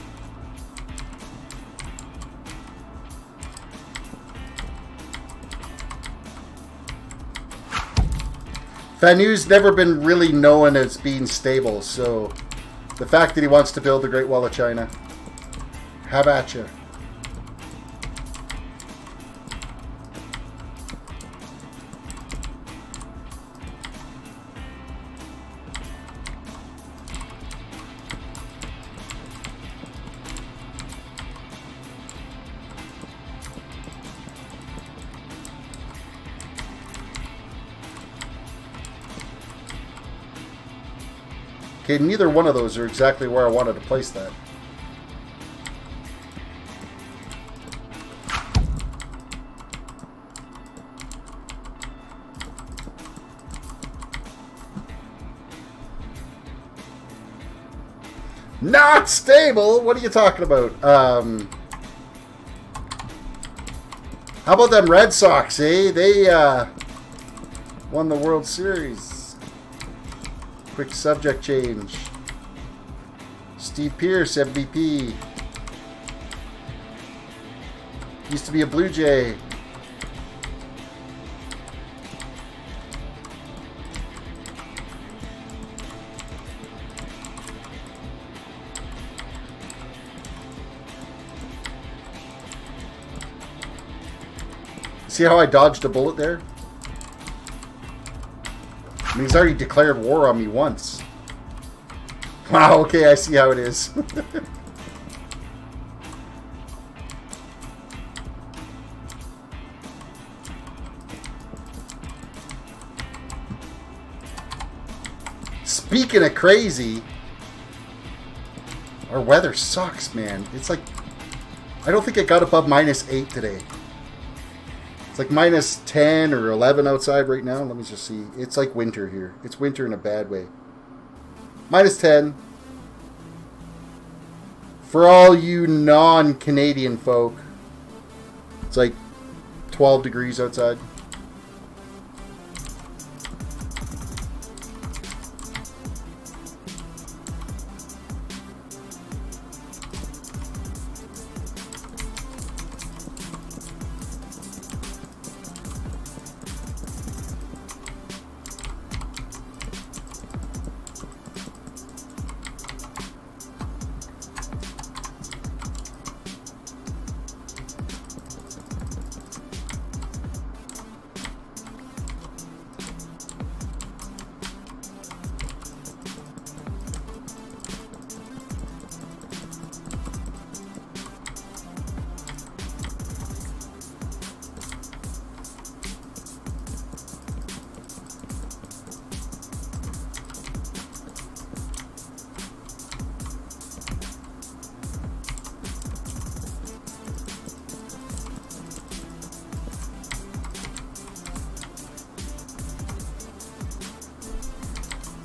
Fanu's never been really known as being stable, so the fact that he wants to build the Great Wall of China, have at you. Okay, neither one of those are exactly where I wanted to place that. Not stable? What are you talking about? How about them Red Sox, eh? They won the World Series. Quick subject change. Steve Pearce, MVP. Used to be a Blue Jay. See how I dodged a bullet there? I mean, he's already declared war on me once. Wow, okay, I see how it is. Speaking of crazy, our weather sucks, man. It's like, I don't think it got above -8 today. It's like -10 or 11 outside right now. Let me just see. It's like winter here. It's winter in a bad way. -10. For all you non-Canadian folk, it's like 12 degrees outside.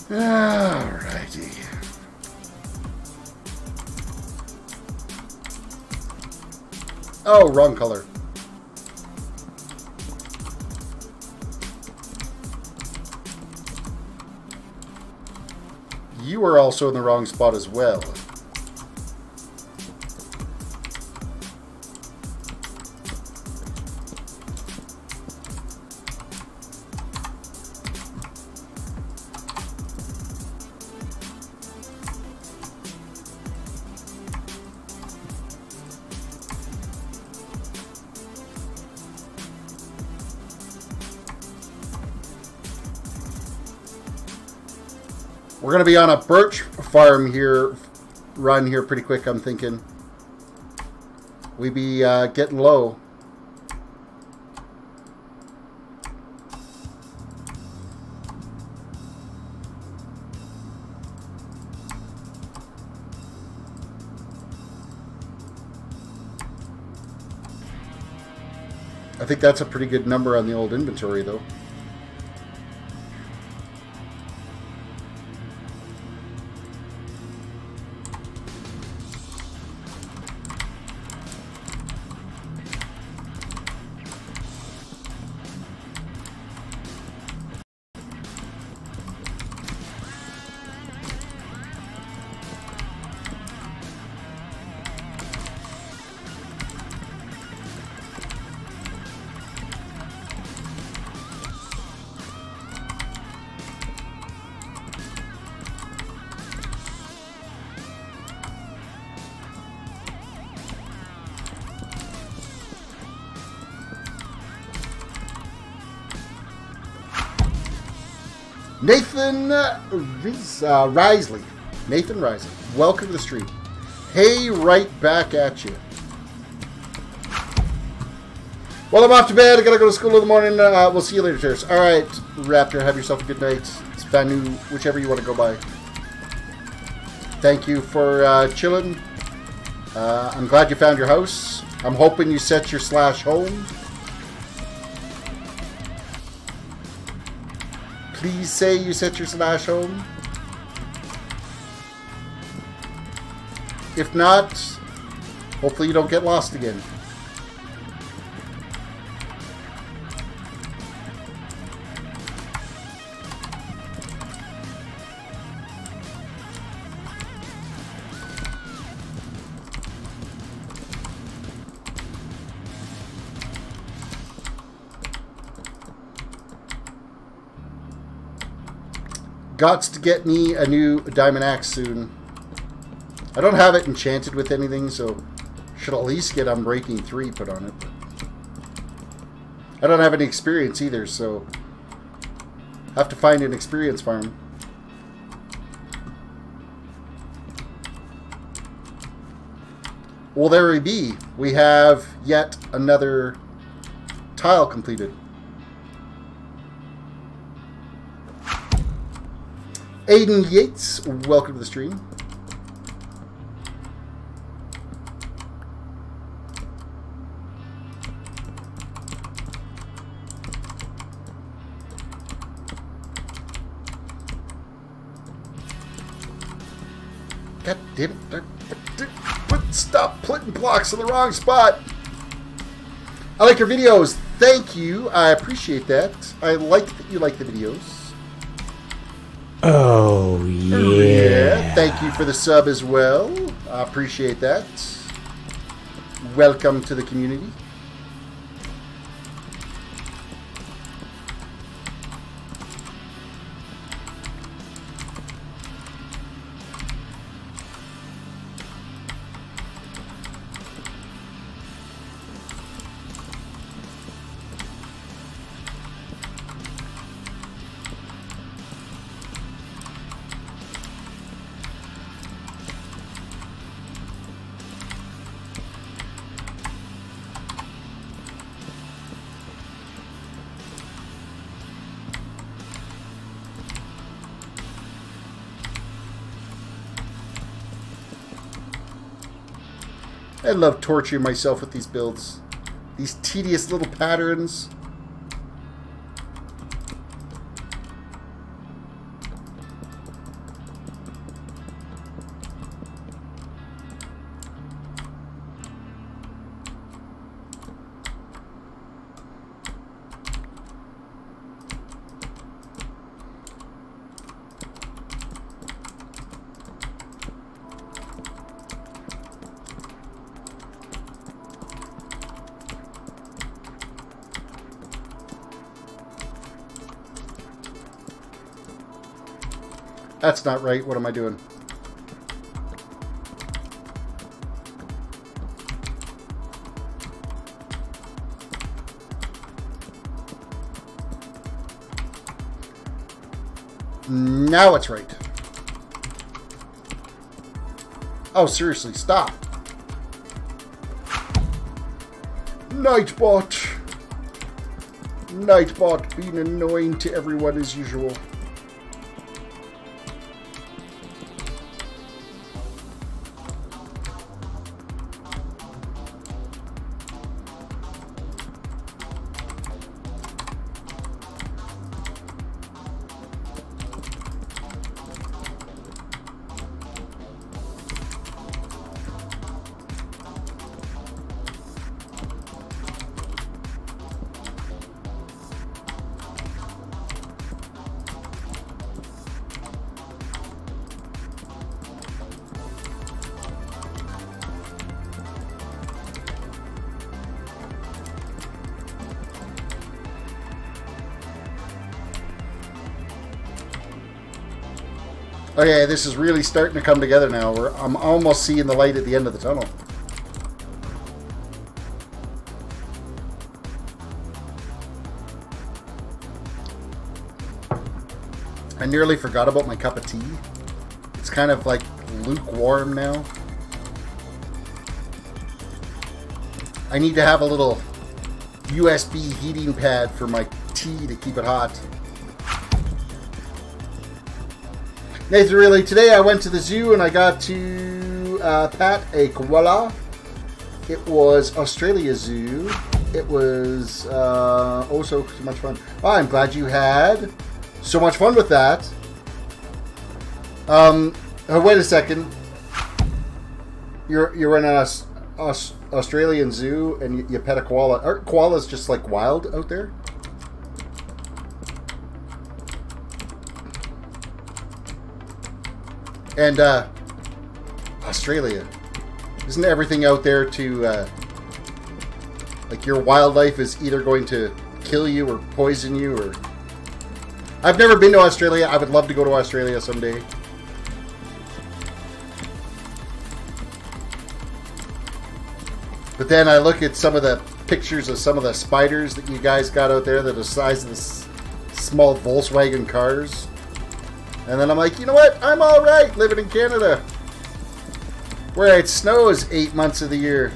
Alrighty. Oh, wrong color. You are also in the wrong spot as well. We're going to be on a birch farm here, run here pretty quick, I'm thinking. We be getting low. I think that's a pretty good number on the old inventory, though. Nathan Risley. Nathan Risley. Welcome to the stream. Hey, right back at you. Well, I'm off to bed. I gotta go to school in the morning. We'll see you later, Terris. All right, Raptor. Have yourself a good night. Spanu, whichever you want to go by. Thank you for chilling. I'm glad you found your house. I'm hoping you set your /home. Please say you set your /home. If not, hopefully you don't get lost again. Gots to get me a new diamond axe soon. I don't have it enchanted with anything, so should at least get Unbreaking 3 put on it. I don't have any experience either, so have to find an experience farm. Well, there we be. We have yet another tile completed. Aiden Yates, welcome to the stream. God damn it. Stop putting blocks in the wrong spot. I like your videos. Thank you. I appreciate that. I like that you like the videos. Oh, yeah. Thank you for the sub as well. I appreciate that. Welcome to the community. I love torturing myself with these builds. These tedious little patterns. That's not right. What am I doing? Now it's right. Oh, seriously, stop. Nightbot. Nightbot being annoying to everyone as usual. Okay, this is really starting to come together now. I'm almost seeing the light at the end of the tunnel. nearly forgot about my cup of tea. It's kind of like lukewarm now. I need to have a little USB heating pad for my tea to keep it hot. Nathan, really, today I went to the zoo and I got to pat a koala. It was Australia Zoo. It was oh so much fun. Oh, I'm glad you had so much fun with that. Wait a second. You're in an Australian zoo and you pet a koala. Aren't koalas just like wild out there? And Australia, isn't everything out there to like your wildlife is either going to kill you or poison you? Or I've never been to Australia. I would love to go to Australia someday. But then I look at some of the pictures of some of the spiders that you guys got out there that are the size of the small Volkswagen cars. And then I'm like, you know what? I'm alright living in Canada, where it snows 8 months of the year.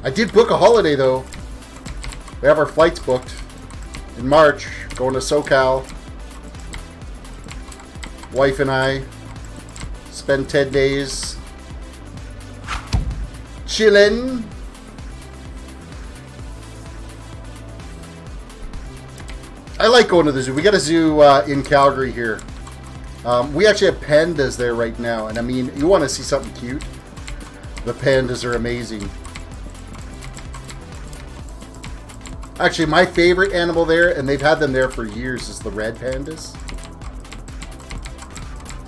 I did book a holiday though. We have our flights booked in March, going to SoCal. Wife and I spend 10 days chillin'. I like going to the zoo. We got a zoo in Calgary here. We actually have pandas there right now, and I mean, you want to see something cute? The pandas are amazing. Actually, my favorite animal there, and they've had them there for years, is the red pandas.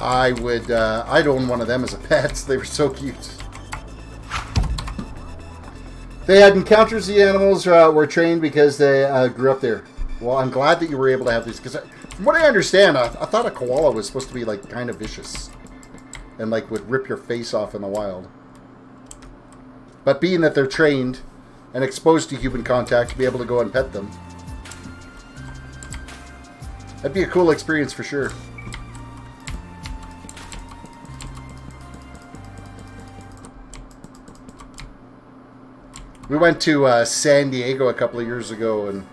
I'd own one of them as a pet. They were so cute. They had encounters. The animals were trained because they grew up there. Well, I'm glad that you were able to have these, because from what I understand, I thought a koala was supposed to be like kind of vicious and like would rip your face off in the wild. But being that they're trained and exposed to human contact, to be able to go and pet them, that'd be a cool experience for sure. We went to San Diego a couple of years ago, and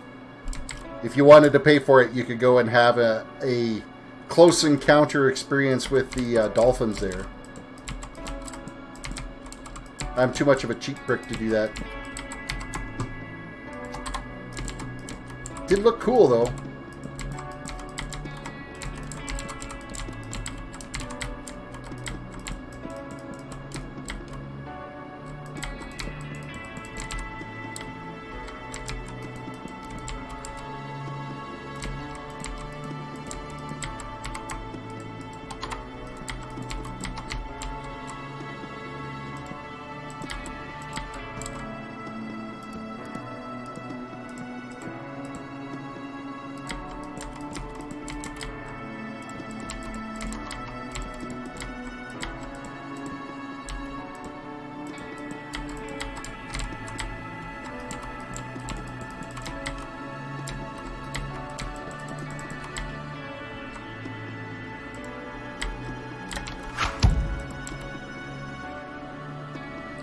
if you wanted to pay for it, you could go and have a close encounter experience with the dolphins there. I'm too much of a cheap prick to do that. Did look cool though.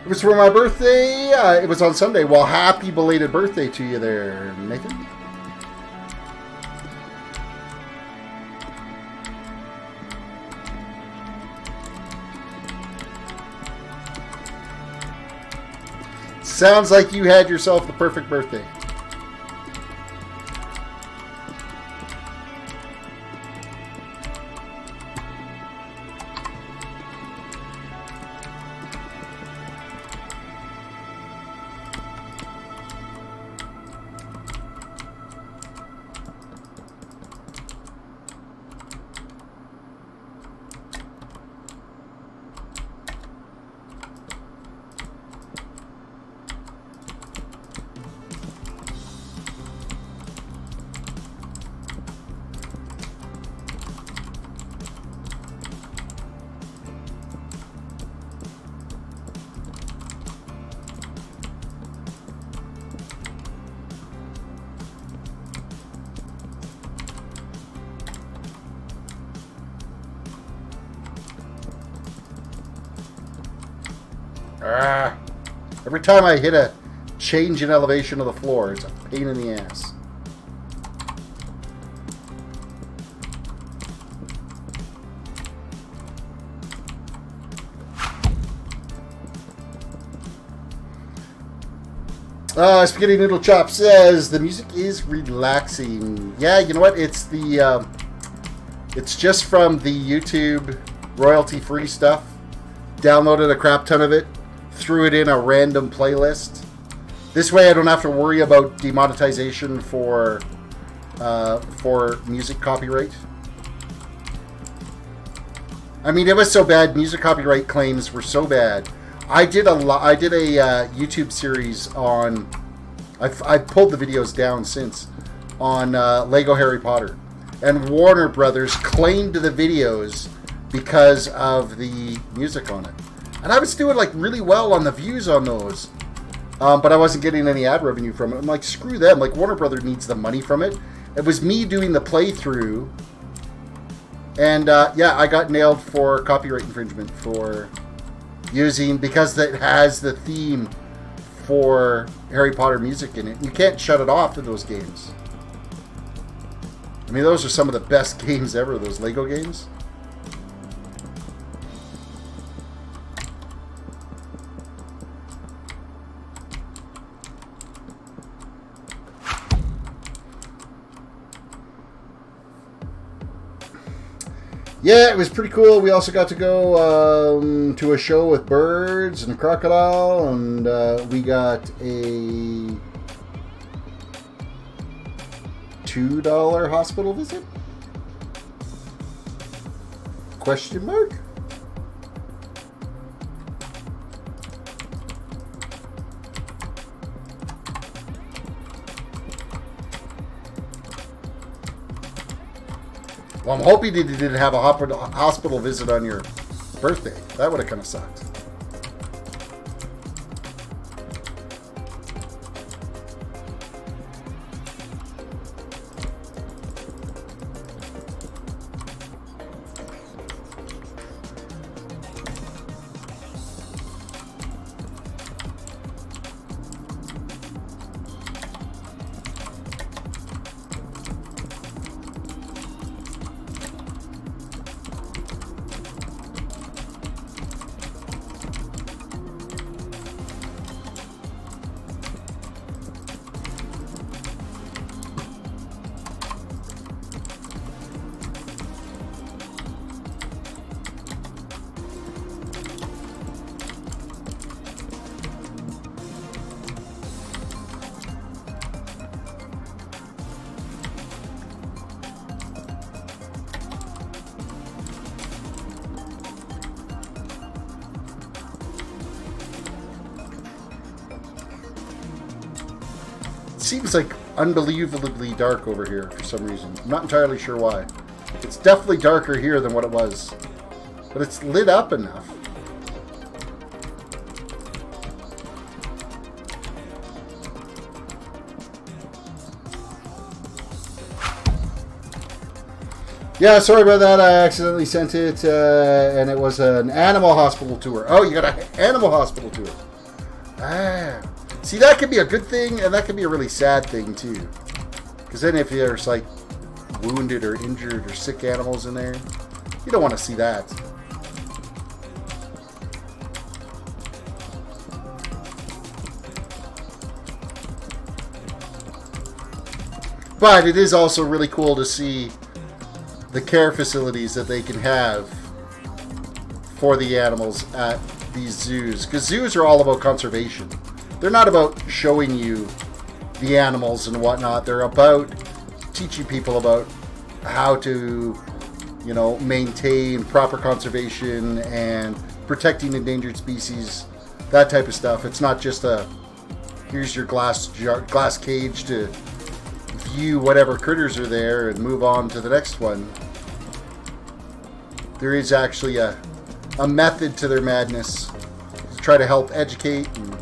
It was for my birthday. It was on Sunday. Well, happy belated birthday to you there, Nathan. Sounds like you had yourself the perfect birthday. Ah. Every time I hit a change in elevation of the floor, it's a pain in the ass. Spaghetti Noodle Chop says the music is relaxing. Yeah, you know what? It's the it's just from the YouTube royalty-free stuff. Downloaded a crap ton of it, threw it in a random playlist. This way, I don't have to worry about demonetization for music copyright. I mean, it was so bad. Music copyright claims were so bad. I did a YouTube series on. I've pulled the videos down since on Lego Harry Potter, and Warner Brothers claimed the videos because of the music on it, and I was doing like really well on the views on those, but I wasn't getting any ad revenue from it. I'm like, screw them. Like, Warner Brothers needs the money from it. It was me doing the playthrough, and yeah, I got nailed for copyright infringement for using, because it has the theme for Harry Potter music in it. You can't shut it off to those games. I mean, those are some of the best games ever, those Lego games. Yeah, it was pretty cool. We also got to go to a show with birds and a crocodile, and we got a $2 hospital visit? Question mark? Well, I'm hoping you didn't have a hospital visit on your birthday. That would have kind of sucked. Seems like unbelievably dark over here for some reason. I'm not entirely sure why. It's definitely darker here than what it was, but it's lit up enough. Yeah, sorry about that. I accidentally sent it, and it was an animal hospital tour. Oh, you got an animal hospital tour. Ah. See, that could be a good thing, and that could be a really sad thing, too. Because then if there's, like, wounded or injured or sick animals in there, you don't want to see that. But it is also really cool to see the care facilities that they can have for the animals at these zoos. Because zoos are all about conservation. They're not about showing you the animals and whatnot. They're about teaching people about how to, you know, maintain proper conservation and protecting endangered species, that type of stuff. It's not just a, here's your glass cage to view whatever critters are there and move on to the next one. There is actually a method to their madness to try to help educate and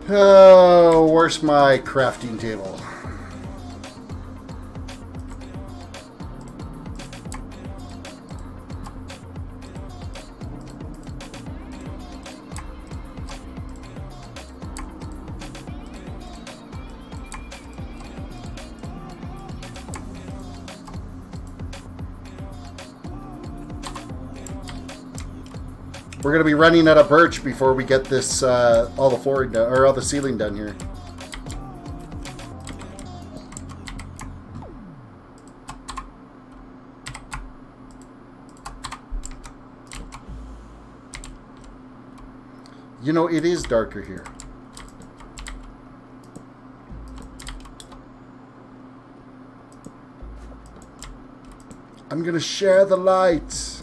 Oh, where's my crafting table? We're going to be running out of birch before we get this, all the flooring done, or all the ceiling done here. You know, it is darker here. I'm going to share the lights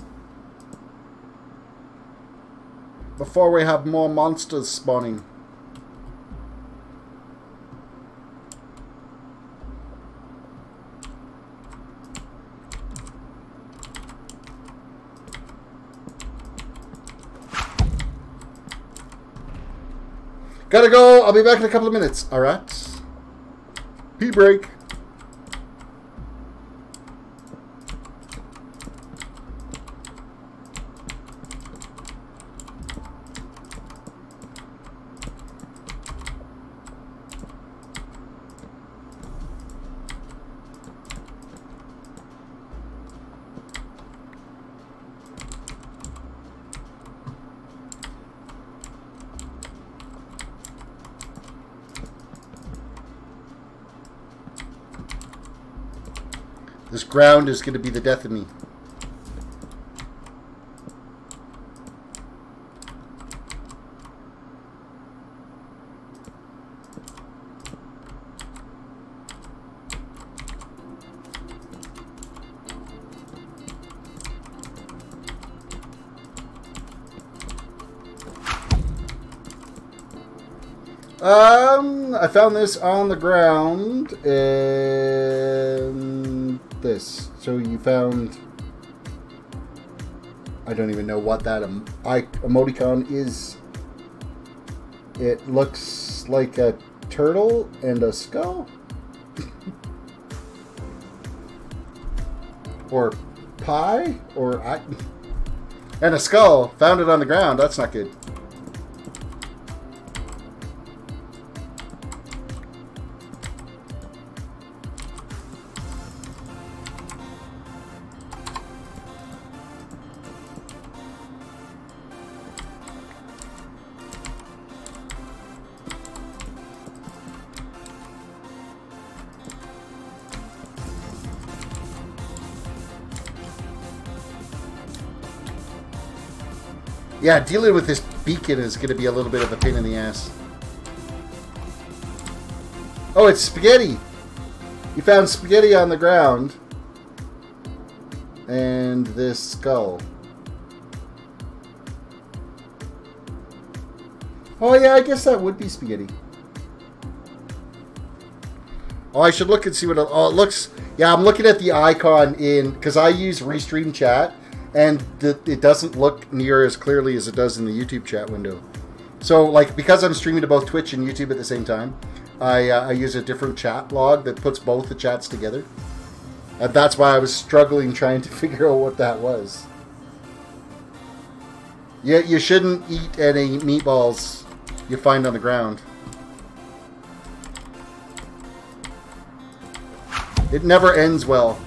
before we have more monsters spawning. Gotta go. I'll be back in a couple of minutes. All right. Pee break. This ground is going to be the death of me. I found this on the ground and this. So you found, I don't even know what that emoticon is. It looks like a turtle and a skull. Or pie, and a skull. Found it on the ground. That's not good. Yeah, dealing with this beacon is going to be a little bit of a pain in the ass. Oh, it's spaghetti! You found spaghetti on the ground. And this skull. Oh yeah, I guess that would be spaghetti. Oh, I should look and see what it looks... Yeah, I'm looking at the icon in... Because I use Restream Chat. And it doesn't look near as clearly as it does in the YouTube chat window. So, like, because I'm streaming to both Twitch and YouTube at the same time, I use a different chat log that puts both the chats together. And that's why I was struggling trying to figure out what that was. Yeah, you shouldn't eat any meatballs you find on the ground. It never ends well.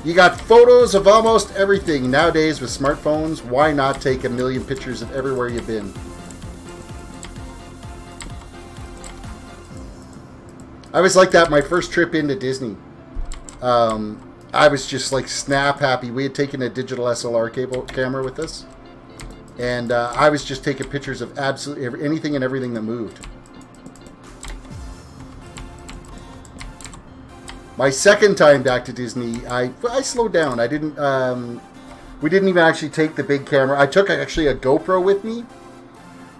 You got photos of almost everything. Nowadays with smartphones, why not take a million pictures of everywhere you've been? I was like that my first trip into Disney. I was just like snap happy. We had taken a digital SLR camera with us. And I was just taking pictures of absolutely anything and everything that moved. My second time back to Disney, I slowed down. I didn't. We didn't even actually take the big camera. I took actually a GoPro with me,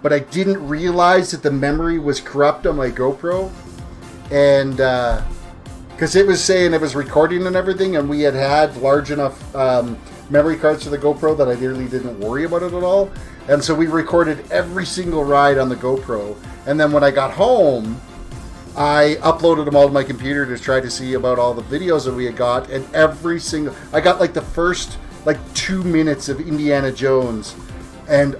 but I didn't realize that the memory was corrupt on my GoPro, and because it was saying it was recording and everything, and we had large enough memory cards for the GoPro that I nearly didn't worry about it at all. And so we recorded every single ride on the GoPro. And then when I got home, I uploaded them all to my computer to try to see about all the videos that we had got. And every single... I got like the first 2 minutes of Indiana Jones. And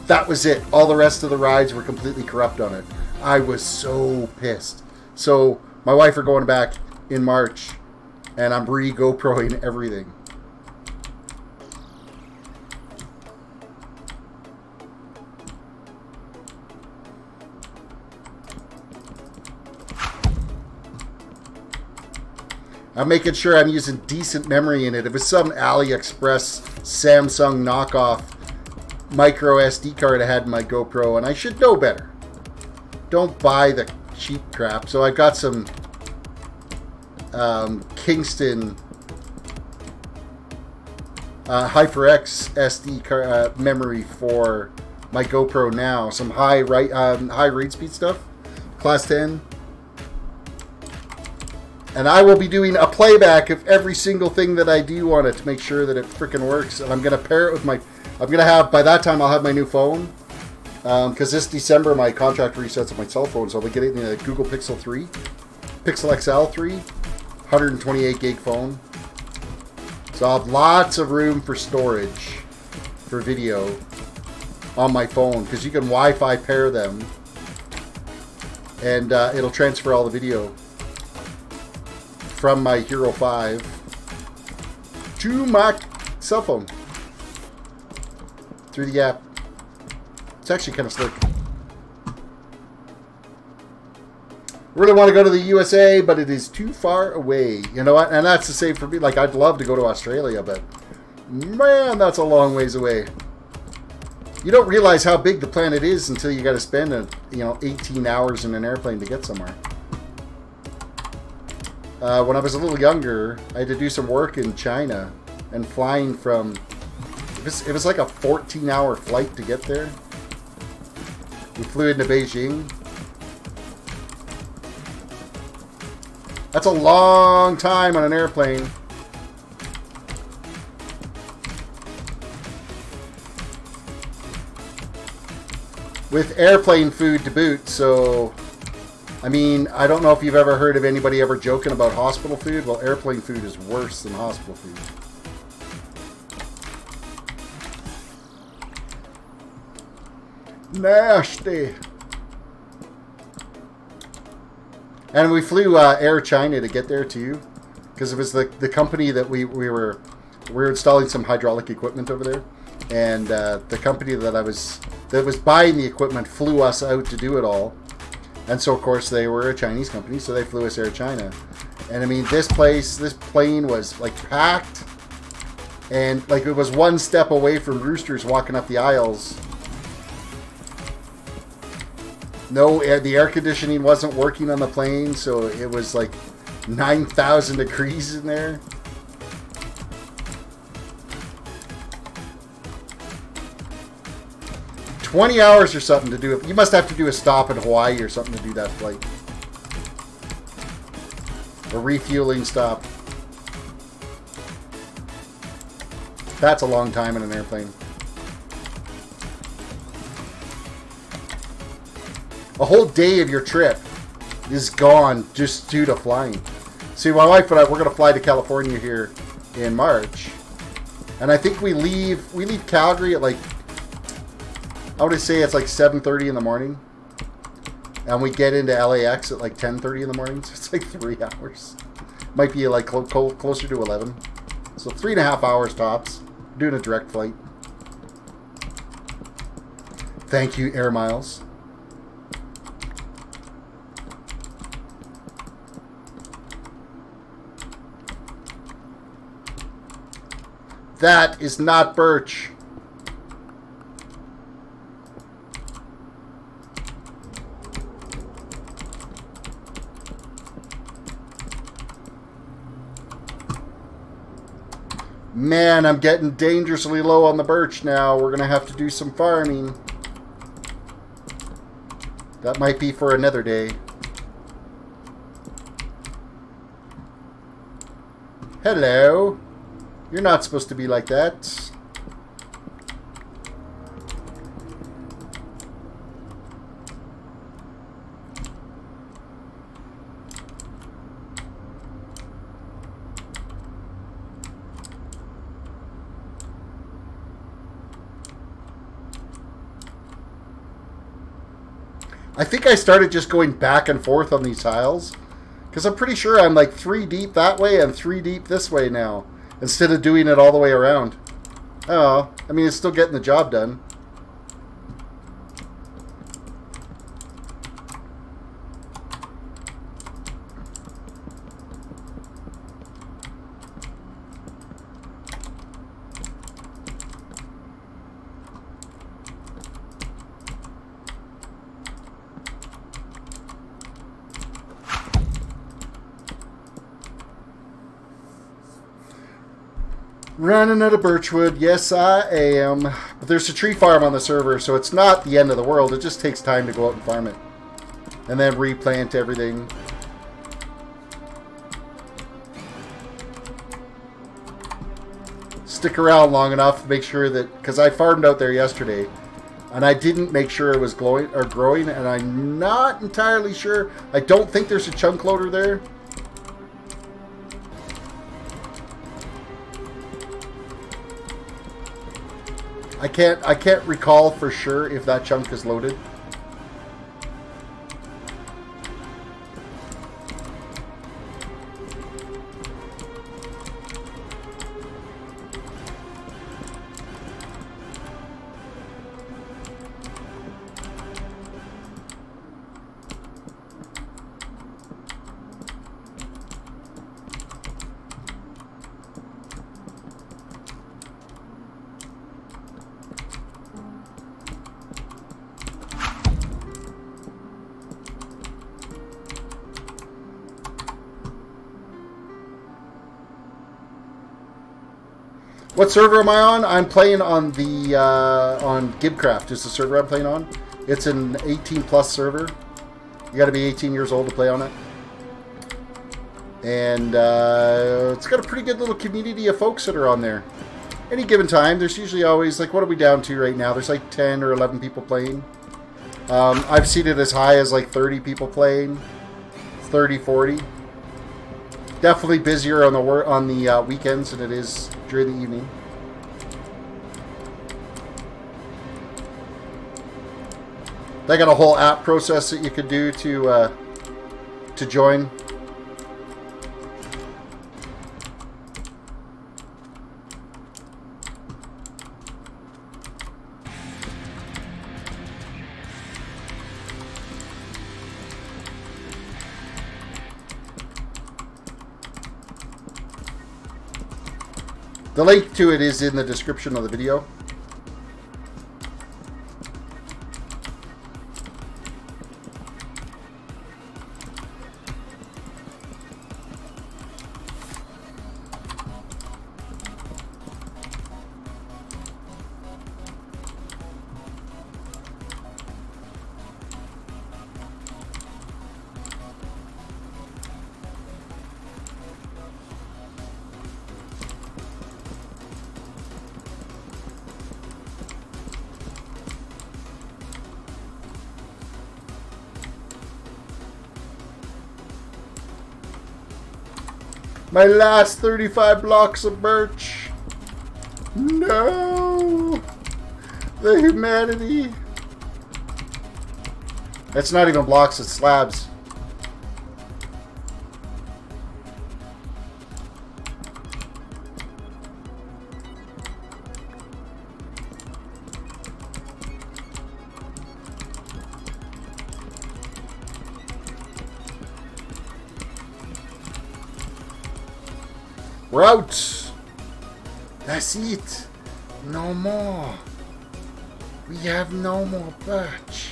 that was it. All the rest of the rides were completely corrupt on it. I was so pissed. So my wife are going back in March. And I'm re-GoProing everything. I'm making sure I'm using decent memory in it. If it's some AliExpress Samsung knockoff micro SD card I had in my GoPro, and I should know better. Don't buy the cheap crap. So I got some Kingston HyperX SD card, memory for my GoPro now. Some high read speed stuff, class 10. And I will be doing a playback of every single thing that I do on it to make sure that it freaking works. And I'm going to pair it with my... I'm going to have... By that time, I'll have my new phone. Because this December, my contract resets on my cell phone. So I'll be getting the Google Pixel 3. Pixel XL 3. 128 gig phone. So I'll have lots of room for storage for video on my phone. Because you can Wi-Fi pair them. And it'll transfer all the video from my Hero 5 to my cell phone through the app. It's actually kind of slick. I really want to go to the USA, but it is too far away. You know what? And that's the same for me. Like, I'd love to go to Australia, but man, that's a long ways away. You don't realize how big the planet is until you got to spend, 18 hours in an airplane to get somewhere. When I was a little younger, I had to do some work in China, and flying from... It was like a 14-hour flight to get there. We flew into Beijing. That's a long time on an airplane. With airplane food to boot, so... I mean, I don't know if you've ever heard of anybody ever joking about hospital food. Well, airplane food is worse than hospital food. Nasty. And we flew Air China to get there too, because it was the company that we were installing some hydraulic equipment over there, and the company that was buying the equipment flew us out to do it all. And so, of course, they were a Chinese company, so they flew us Air China. And, I mean, this plane was, like, packed. And, like, it was one step away from roosters walking up the aisles. No, the air conditioning wasn't working on the plane, so it was, like, 9,000 degrees in there. $20 hours or something to do it. You must have to do a stop in Hawaii or something to do that flight. A refueling stop. That's a long time in an airplane. A whole day of your trip is gone just due to flying. See, my wife and I, we're going to fly to California here in March. And I think we leave Calgary at like, I would say it's like 7:30 in the morning. And we get into LAX at like 10:30 in the morning. So it's like 3 hours. Might be like closer to 11. So 3.5 hours tops. Doing a direct flight. Thank you, Air Miles. That is not birch. Man, I'm getting dangerously low on the birch now. We're going to have to do some farming. That might be for another day. Hello. You're not supposed to be like that. I think I started just going back and forth on these tiles. Because I'm pretty sure I'm like 3 deep that way and 3 deep this way now. Instead of doing it all the way around. Oh, I mean, it's still getting the job done. Running out of birchwood. Yes, I am. But there's a tree farm on the server, so it's not the end of the world. It just takes time to go out and farm it. And then replant everything. Stick around long enough to make sure that... Because I farmed out there yesterday, and I didn't make sure it was growing, and I'm not entirely sure. I don't think there's a chunk loader there. I can't recall for sure if that chunk is loaded. What server am I on? I'm playing on the on GiBcraft. Is the server I'm playing on? It's an 18+ server. You got to be 18 years old to play on it. And it's got a pretty good little community of folks that are on there. Any given time, there's usually always, like, what are we down to right now? There's like 10 or 11 people playing. I've seen it as high as like 30 people playing, 30, 40. Definitely busier on the weekends than it is during the evening. They got a whole app process that you could do to join. The link to it is in the description of the video. My last 35 blocks of birch. No! The humanity. That's not even blocks, it's slabs. We're out. That's it. No more. We have no more birch.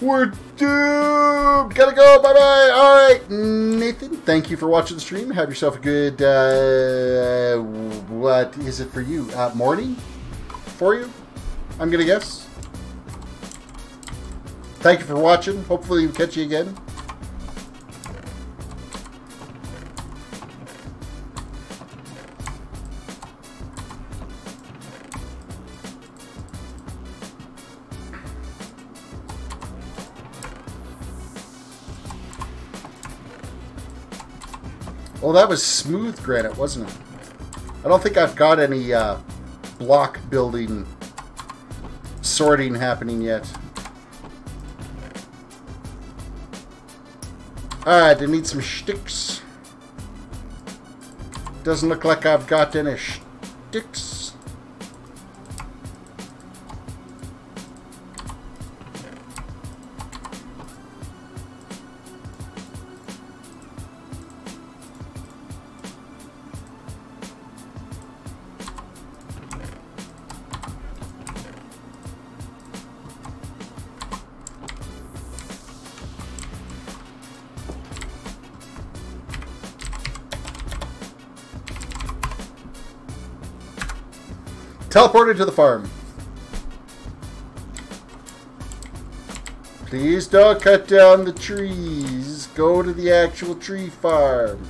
We're doomed. Gotta go. Bye-bye. All right, Nathan, thank you for watching the stream. Have yourself a good, what is it for you? Morning for you, I'm going to guess. Thank you for watching. Hopefully we'll catch you again. Oh, that was smooth granite, wasn't it? I don't think I've got any block building sorting happening yet. Alright, I need some sticks. Doesn't look like I've got any sticks. Teleported to the farm. Please don't cut down the trees. Go to the actual tree farm.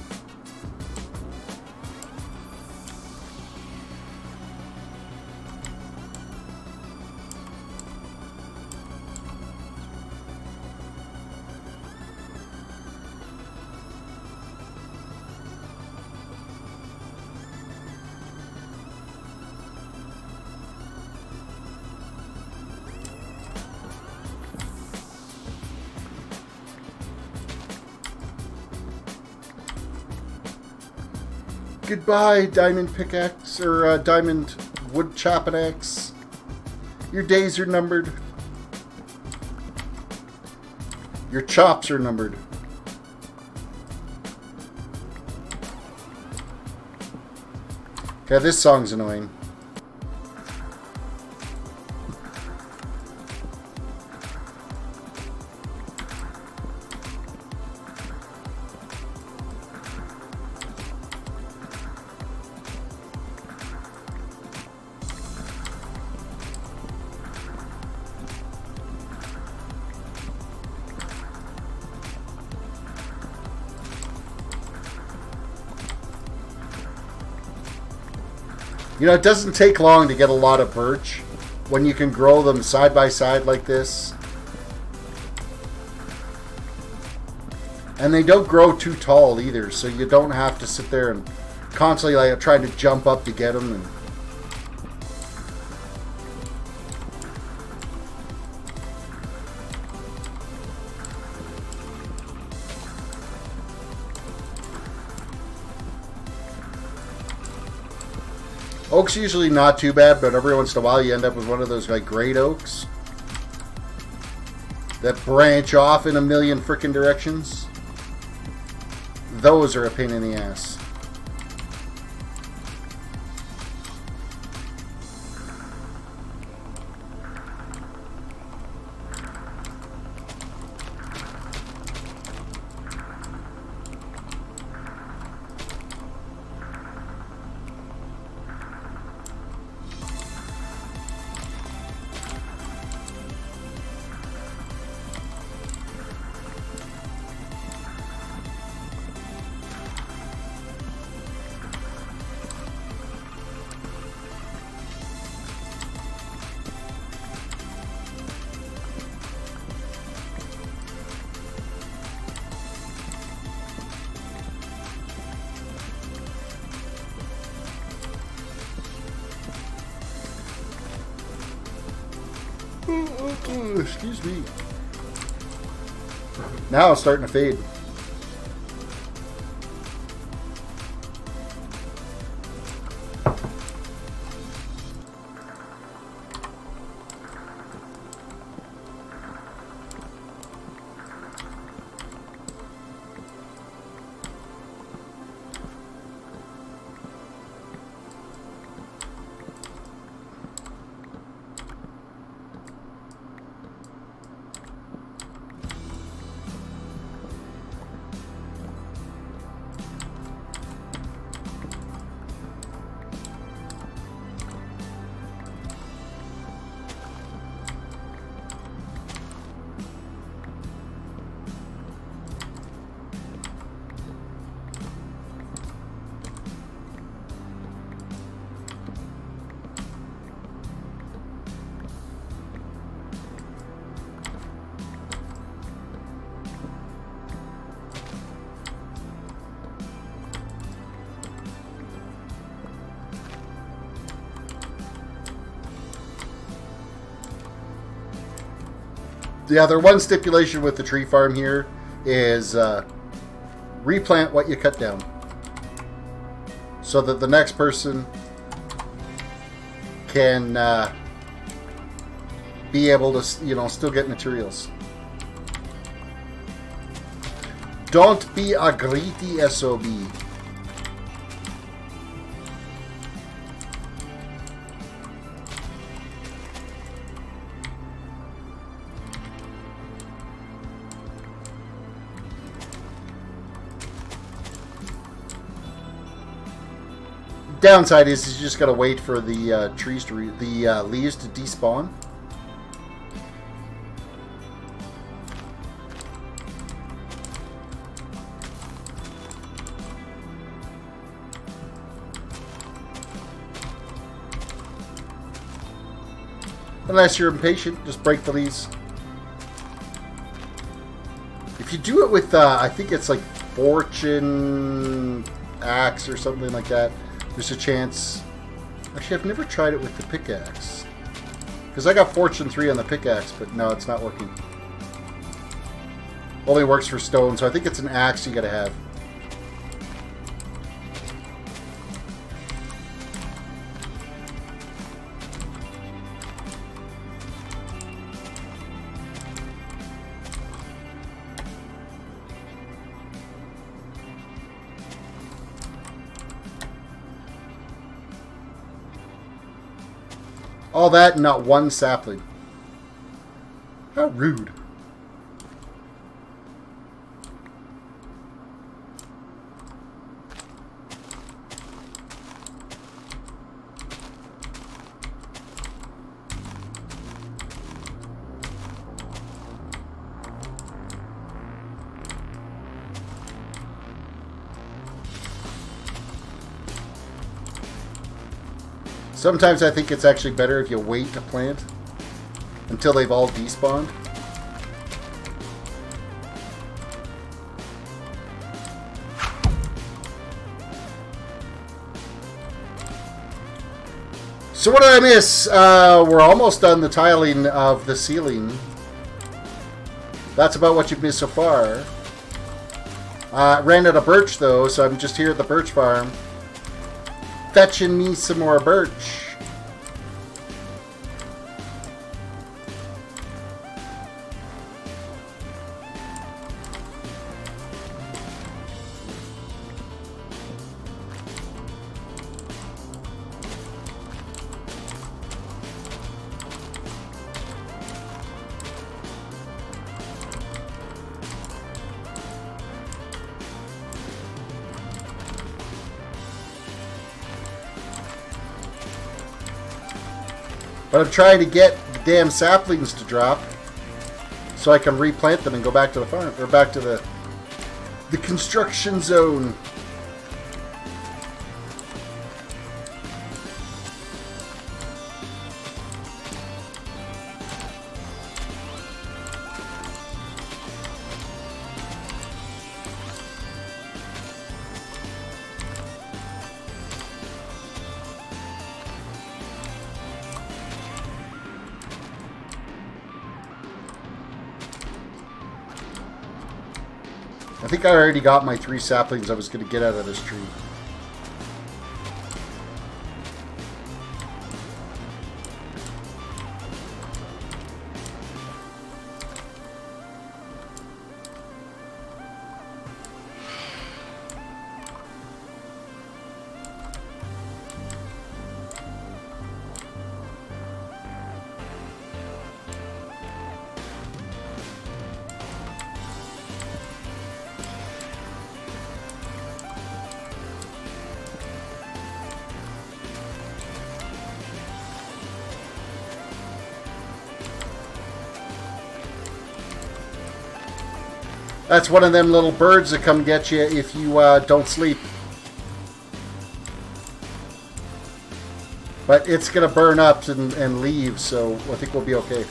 Goodbye, diamond pickaxe, or diamond wood chopping axe. Your days are numbered. Your chops are numbered. Okay, this song's annoying. You know, it doesn't take long to get a lot of birch when you can grow them side by side like this. And they don't grow too tall either, so you don't have to sit there and constantly like trying to jump up to get them. And oak's usually not too bad, but every once in a while you end up with one of those like great oaks that branch off in a million frickin' directions. Those are a pain in the ass. Excuse me. Now it's starting to fade. The other one stipulation with the tree farm here is replant what you cut down, so that the next person can be able to, you know, still get materials. Don't be a greedy SOB. Downside is you just gotta wait for the trees to leaves to despawn. Unless you're impatient, just break the leaves. If you do it with, I think it's like Fortune Axe or something like that, there's a chance. Actually, I've never tried it with the pickaxe. Because I got Fortune 3 on the pickaxe, but no, it's not working. Only works for stone, so I think it's an axe you gotta have. All that and not one sapling. How rude. Sometimes I think it's actually better if you wait to plant until they've all despawned. So what did I miss? We're almost done the tiling of the ceiling. That's about what you've missed so far. Ran out of birch though, so I'm just here at the birch farm fetching me some more birch. But I'm trying to get the damn saplings to drop so I can replant them and go back to the farm, or back to the construction zone. I think I already got my 3 saplings I was going to get out of this tree. That's one of them little birds that come get you if you don't sleep. But it's going to burn up and leave, so I think we'll be okay.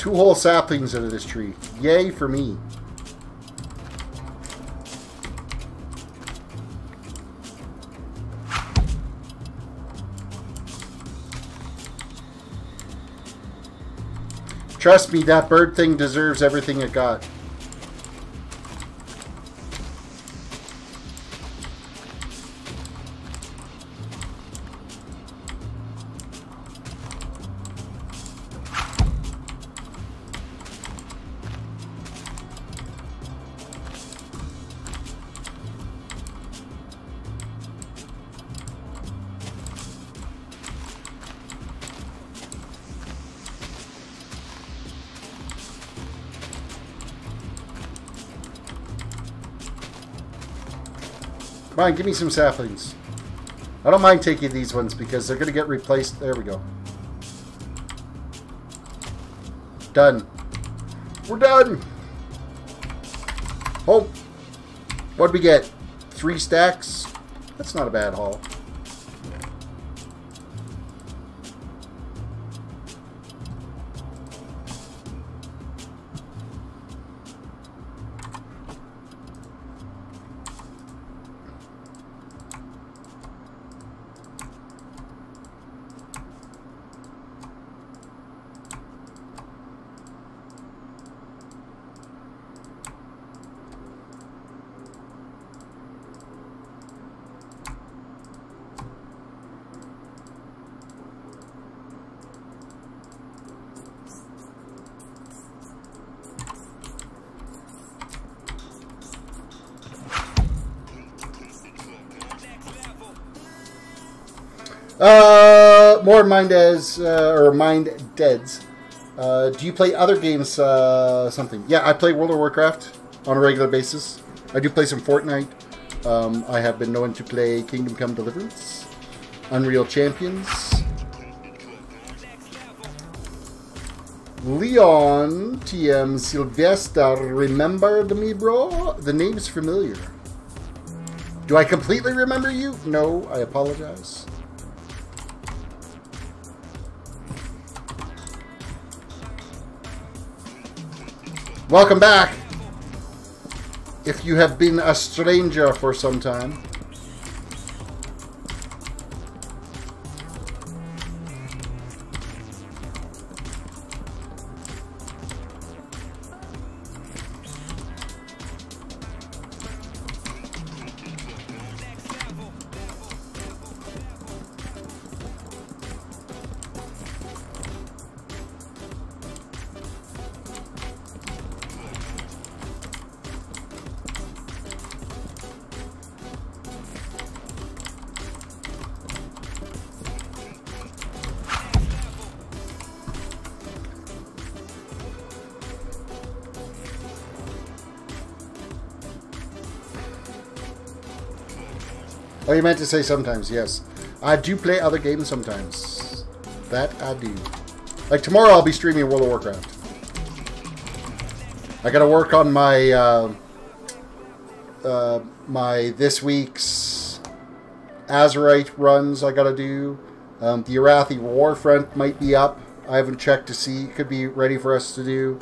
2 whole saplings out of this tree. Yay for me. Trust me, that bird thing deserves everything it got. Come on, give me some saplings. I don't mind taking these ones because they're going to get replaced. There we go. Done. We're done. Oh. What'd we get? 3 stacks? That's not a bad haul. More Mind Deads. Do you play other games? Something? Yeah, I play World of Warcraft on a regular basis. I do play some Fortnite. I have been known to play Kingdom Come Deliverance, Unreal Champions. Leon TM Sylvester, remembered me, bro? The name's familiar. Do I completely remember you? No, I apologize. Welcome back, if you have been a stranger for some time. Oh, you meant to say sometimes, yes. I do play other games sometimes. That I do. Like tomorrow I'll be streaming World of Warcraft. I gotta work on my my this week's Azerite runs I gotta do. The Arathi Warfront might be up. I haven't checked to see. Could be ready for us to do.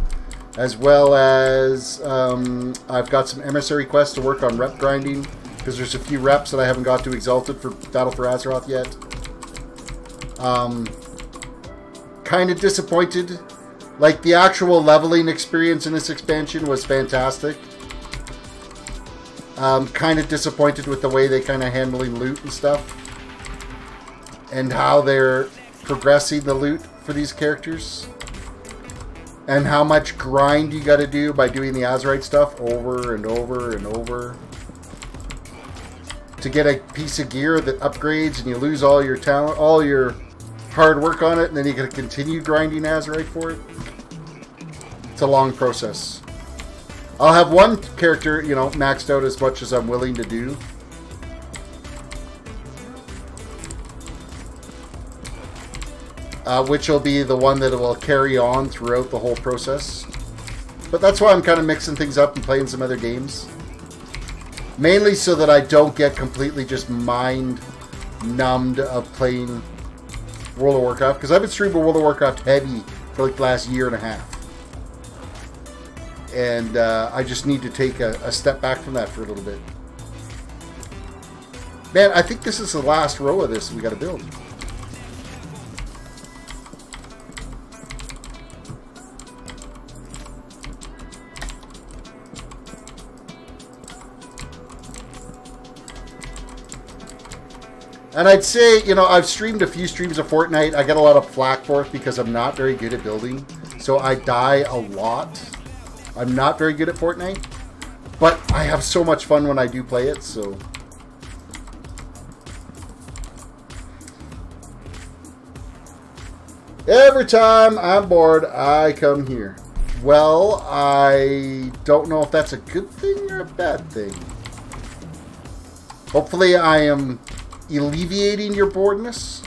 As well as I've got some emissary quests to work on rep grinding. Because there's a few reps that I haven't got to Exalted for Battle for Azeroth yet. Kind of disappointed. Like, the actual leveling experience in this expansion was fantastic. Kind of disappointed with the way they kind of handling loot and stuff. And how they're progressing the loot for these characters. And how much grind you gotta do by doing the Azerite stuff over and over and over. To get a piece of gear that upgrades and you lose all your talent, all your hard work on it, and then you gotta continue grinding Azerite for it. It's a long process. I'll have one character, you know, maxed out as much as I'm willing to do. Which will be the one that will carry on throughout the whole process. But that's why I'm kind of mixing things up and playing some other games. Mainly so that I don't get completely just mind-numbed of playing World of Warcraft. Because I've been streaming World of Warcraft heavy for like the last year and a half. and I just need to take a step back from that for a little bit. Man, I think this is the last row of this we got to build. And I'd say, you know, I've streamed a few streams of Fortnite. I get a lot of flack for it because I'm not very good at building. So I die a lot. I'm not very good at Fortnite. But I have so much fun when I do play it, so... Every time I'm bored, I come here. Well, I don't know if that's a good thing or a bad thing. Hopefully I am alleviating your boredness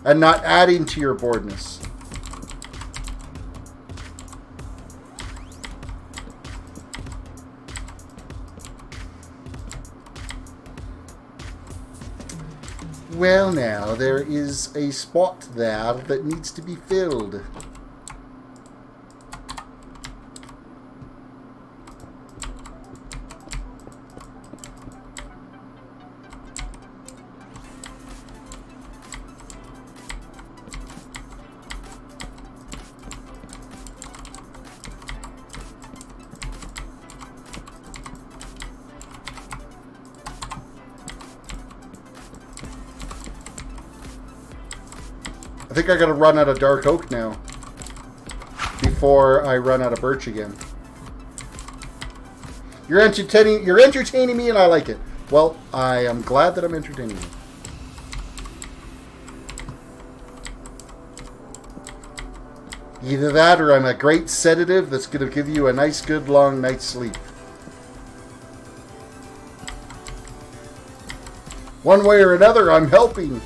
and not adding to your boredness. Well now, there is a spot there that needs to be filled. I think I gotta run out of dark oak now before I run out of birch again. You're entertaining me and I like it. Well, I am glad that I'm entertaining you. Either that or I'm a great sedative that's gonna give you a nice good long night's sleep. One way or another, I'm helping.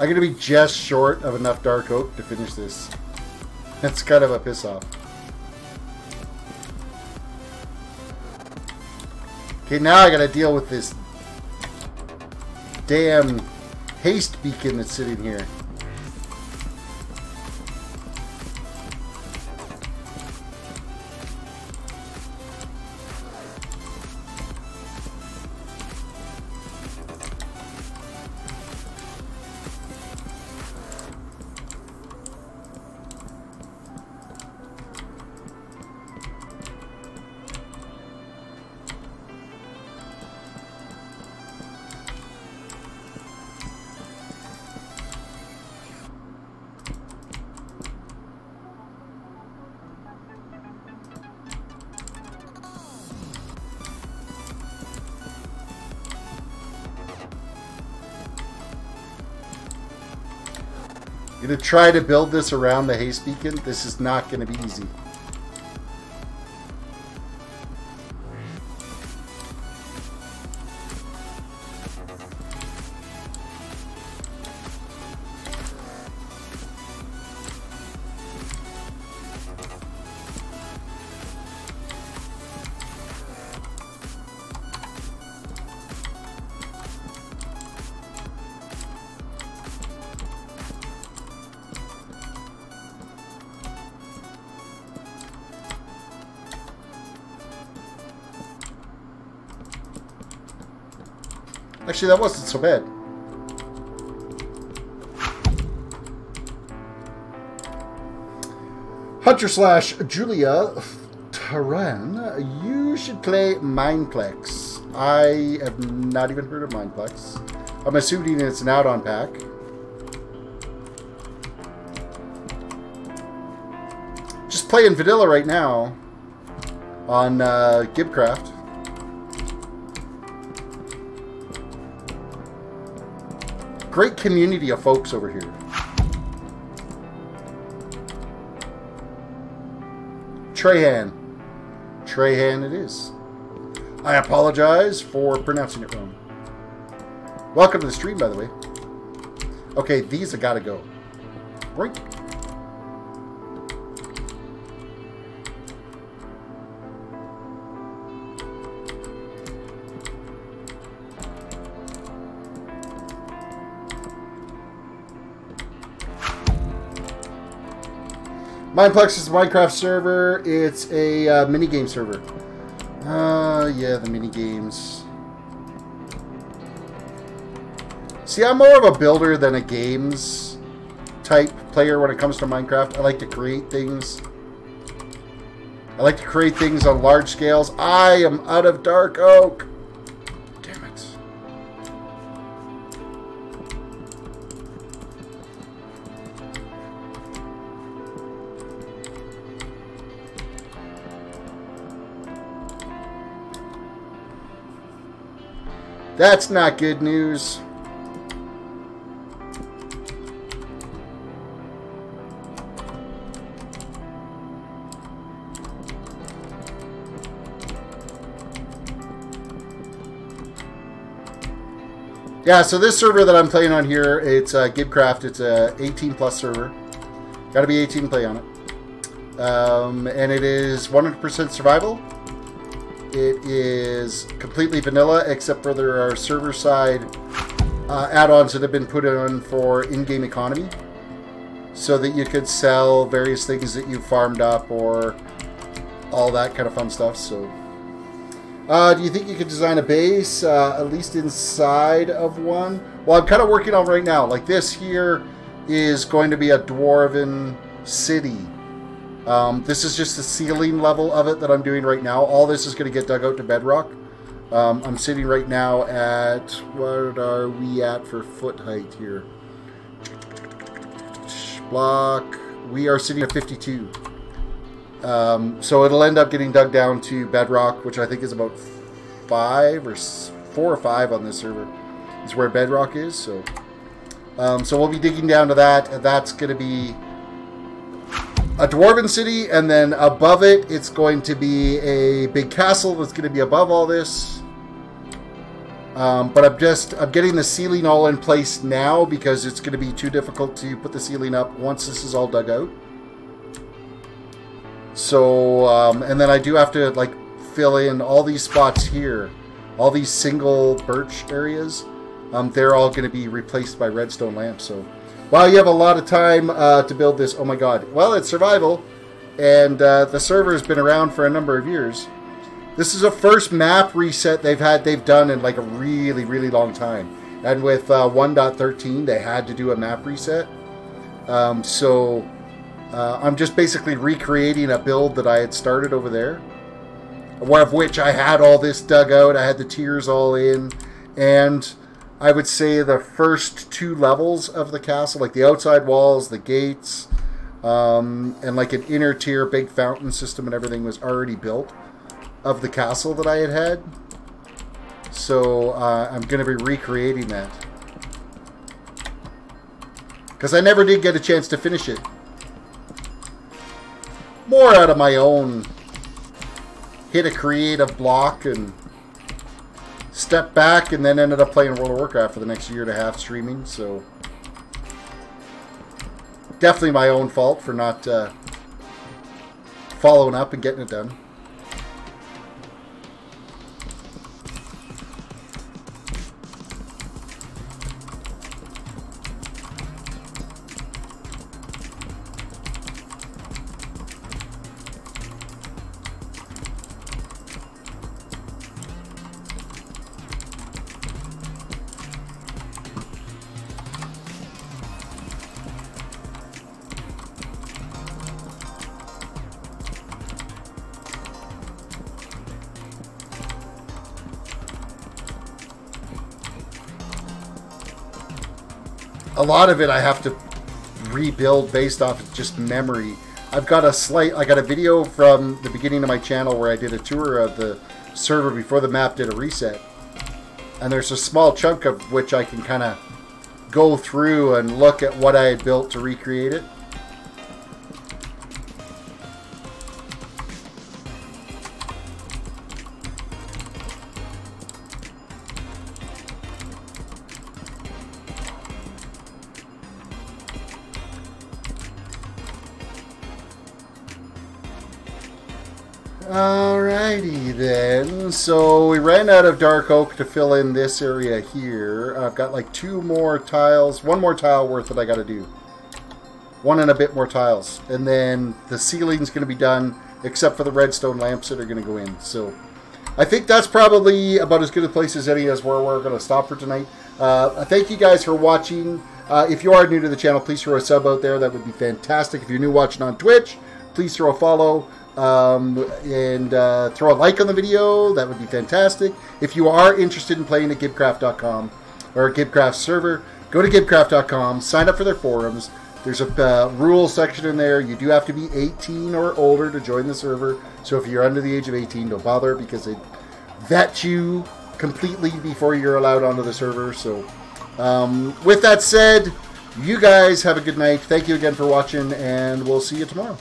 I'm going to be just short of enough dark oak to finish this. That's kind of a piss off. Okay, now I got to deal with this damn haste beacon that's sitting here. Gonna try to build this around the haste beacon. This is not gonna be easy. Actually, that wasn't so bad. Hunter/Julia Taran, you should play Mineplex. I have not even heard of Mineplex. I'm assuming it's an add-on pack. Just playing vanilla right now on GiBcraft. Great community of folks over here. Trahan. Trahan it is. I apologize for pronouncing it wrong. Welcome to the stream, by the way. Okay, these have got to go. Right. Mineplex is a Minecraft server. It's a minigame server. Yeah, the minigames. See, I'm more of a builder than a games type player when it comes to Minecraft. I like to create things. I like to create things on large scales. I am out of dark oak. Damn it. That's not good news. Yeah, so this server that I'm playing on here, it's GiBcraft. It's a 18+ server. Got to be 18 to play on it. And it is 100% survival. It is completely vanilla, except for there are server-side add-ons that have been put on for in-game economy, so that you could sell various things that you farmed up or all that kind of fun stuff. So, do you think you could design a base, at least inside of one? Well, I'm kind of working on right now. Like this here is going to be a dwarven city. This is just the ceiling level of it that I'm doing right now. All this is going to get dug out to bedrock. I'm sitting right now at, what are we at for foot height here? Block, we are sitting at 52. So it'll end up getting dug down to bedrock, which I think is about 4 or 5 on this server. Is where bedrock is. So, so we'll be digging down to that, and that's going to be a dwarven city, and then above it, it's going to be a big castle that's going to be above all this. But I'm getting the ceiling all in place now because it's going to be too difficult to put the ceiling up once this is all dug out. So, and then I do have to like fill in all these spots here, all these single birch areas. They're all going to be replaced by redstone lamps. So, wow, you have a lot of time to build this. Oh my god. Well, it's survival, and the server has been around for a number of years. This is the first map reset they've done in like a really, really long time. And with 1.13, they had to do a map reset. So I'm just basically recreating a build that I had started over there, of which I had all this dug out. I had the tiers all in, and I would say the first 2 levels of the castle, like the outside walls, the gates, and like an inner tier big fountain system and everything was already built of the castle that I had. So I'm going to be recreating that, because I never did get a chance to finish it. More out of my own hit a creative block and step back, and then ended up playing World of Warcraft for the next year and a half streaming. So definitely my own fault for not following up and getting it done. a lot of it I have to rebuild based off of just memory. I got a video from the beginning of my channel where I did a tour of the server before the map did a reset. And there's a small chunk of which I can kind of go through and look at what I had built to recreate it. Alrighty then, so we ran out of dark oak to fill in this area here. I've got like 2 more tiles, 1 more tile worth that I got to do. 1 and a bit more tiles. And then the ceiling's going to be done, except for the redstone lamps that are going to go in. So I think that's probably about as good a place as any as where we're going to stop for tonight. Thank you guys for watching. If you are new to the channel, please throw a sub out there. That would be fantastic. If you're new watching on Twitch, please throw a follow. And throw a like on the video. That would be fantastic. If you are interested in playing at GiBcraft.com or GiBcraft server, go to GiBcraft.com, sign up for their forums. There's a rules section in there. You do have to be 18 or older to join the server. So if you're under the age of 18, don't bother, because they vet you completely before you're allowed onto the server. So with that said, you guys have a good night. Thank you again for watching, and we'll see you tomorrow.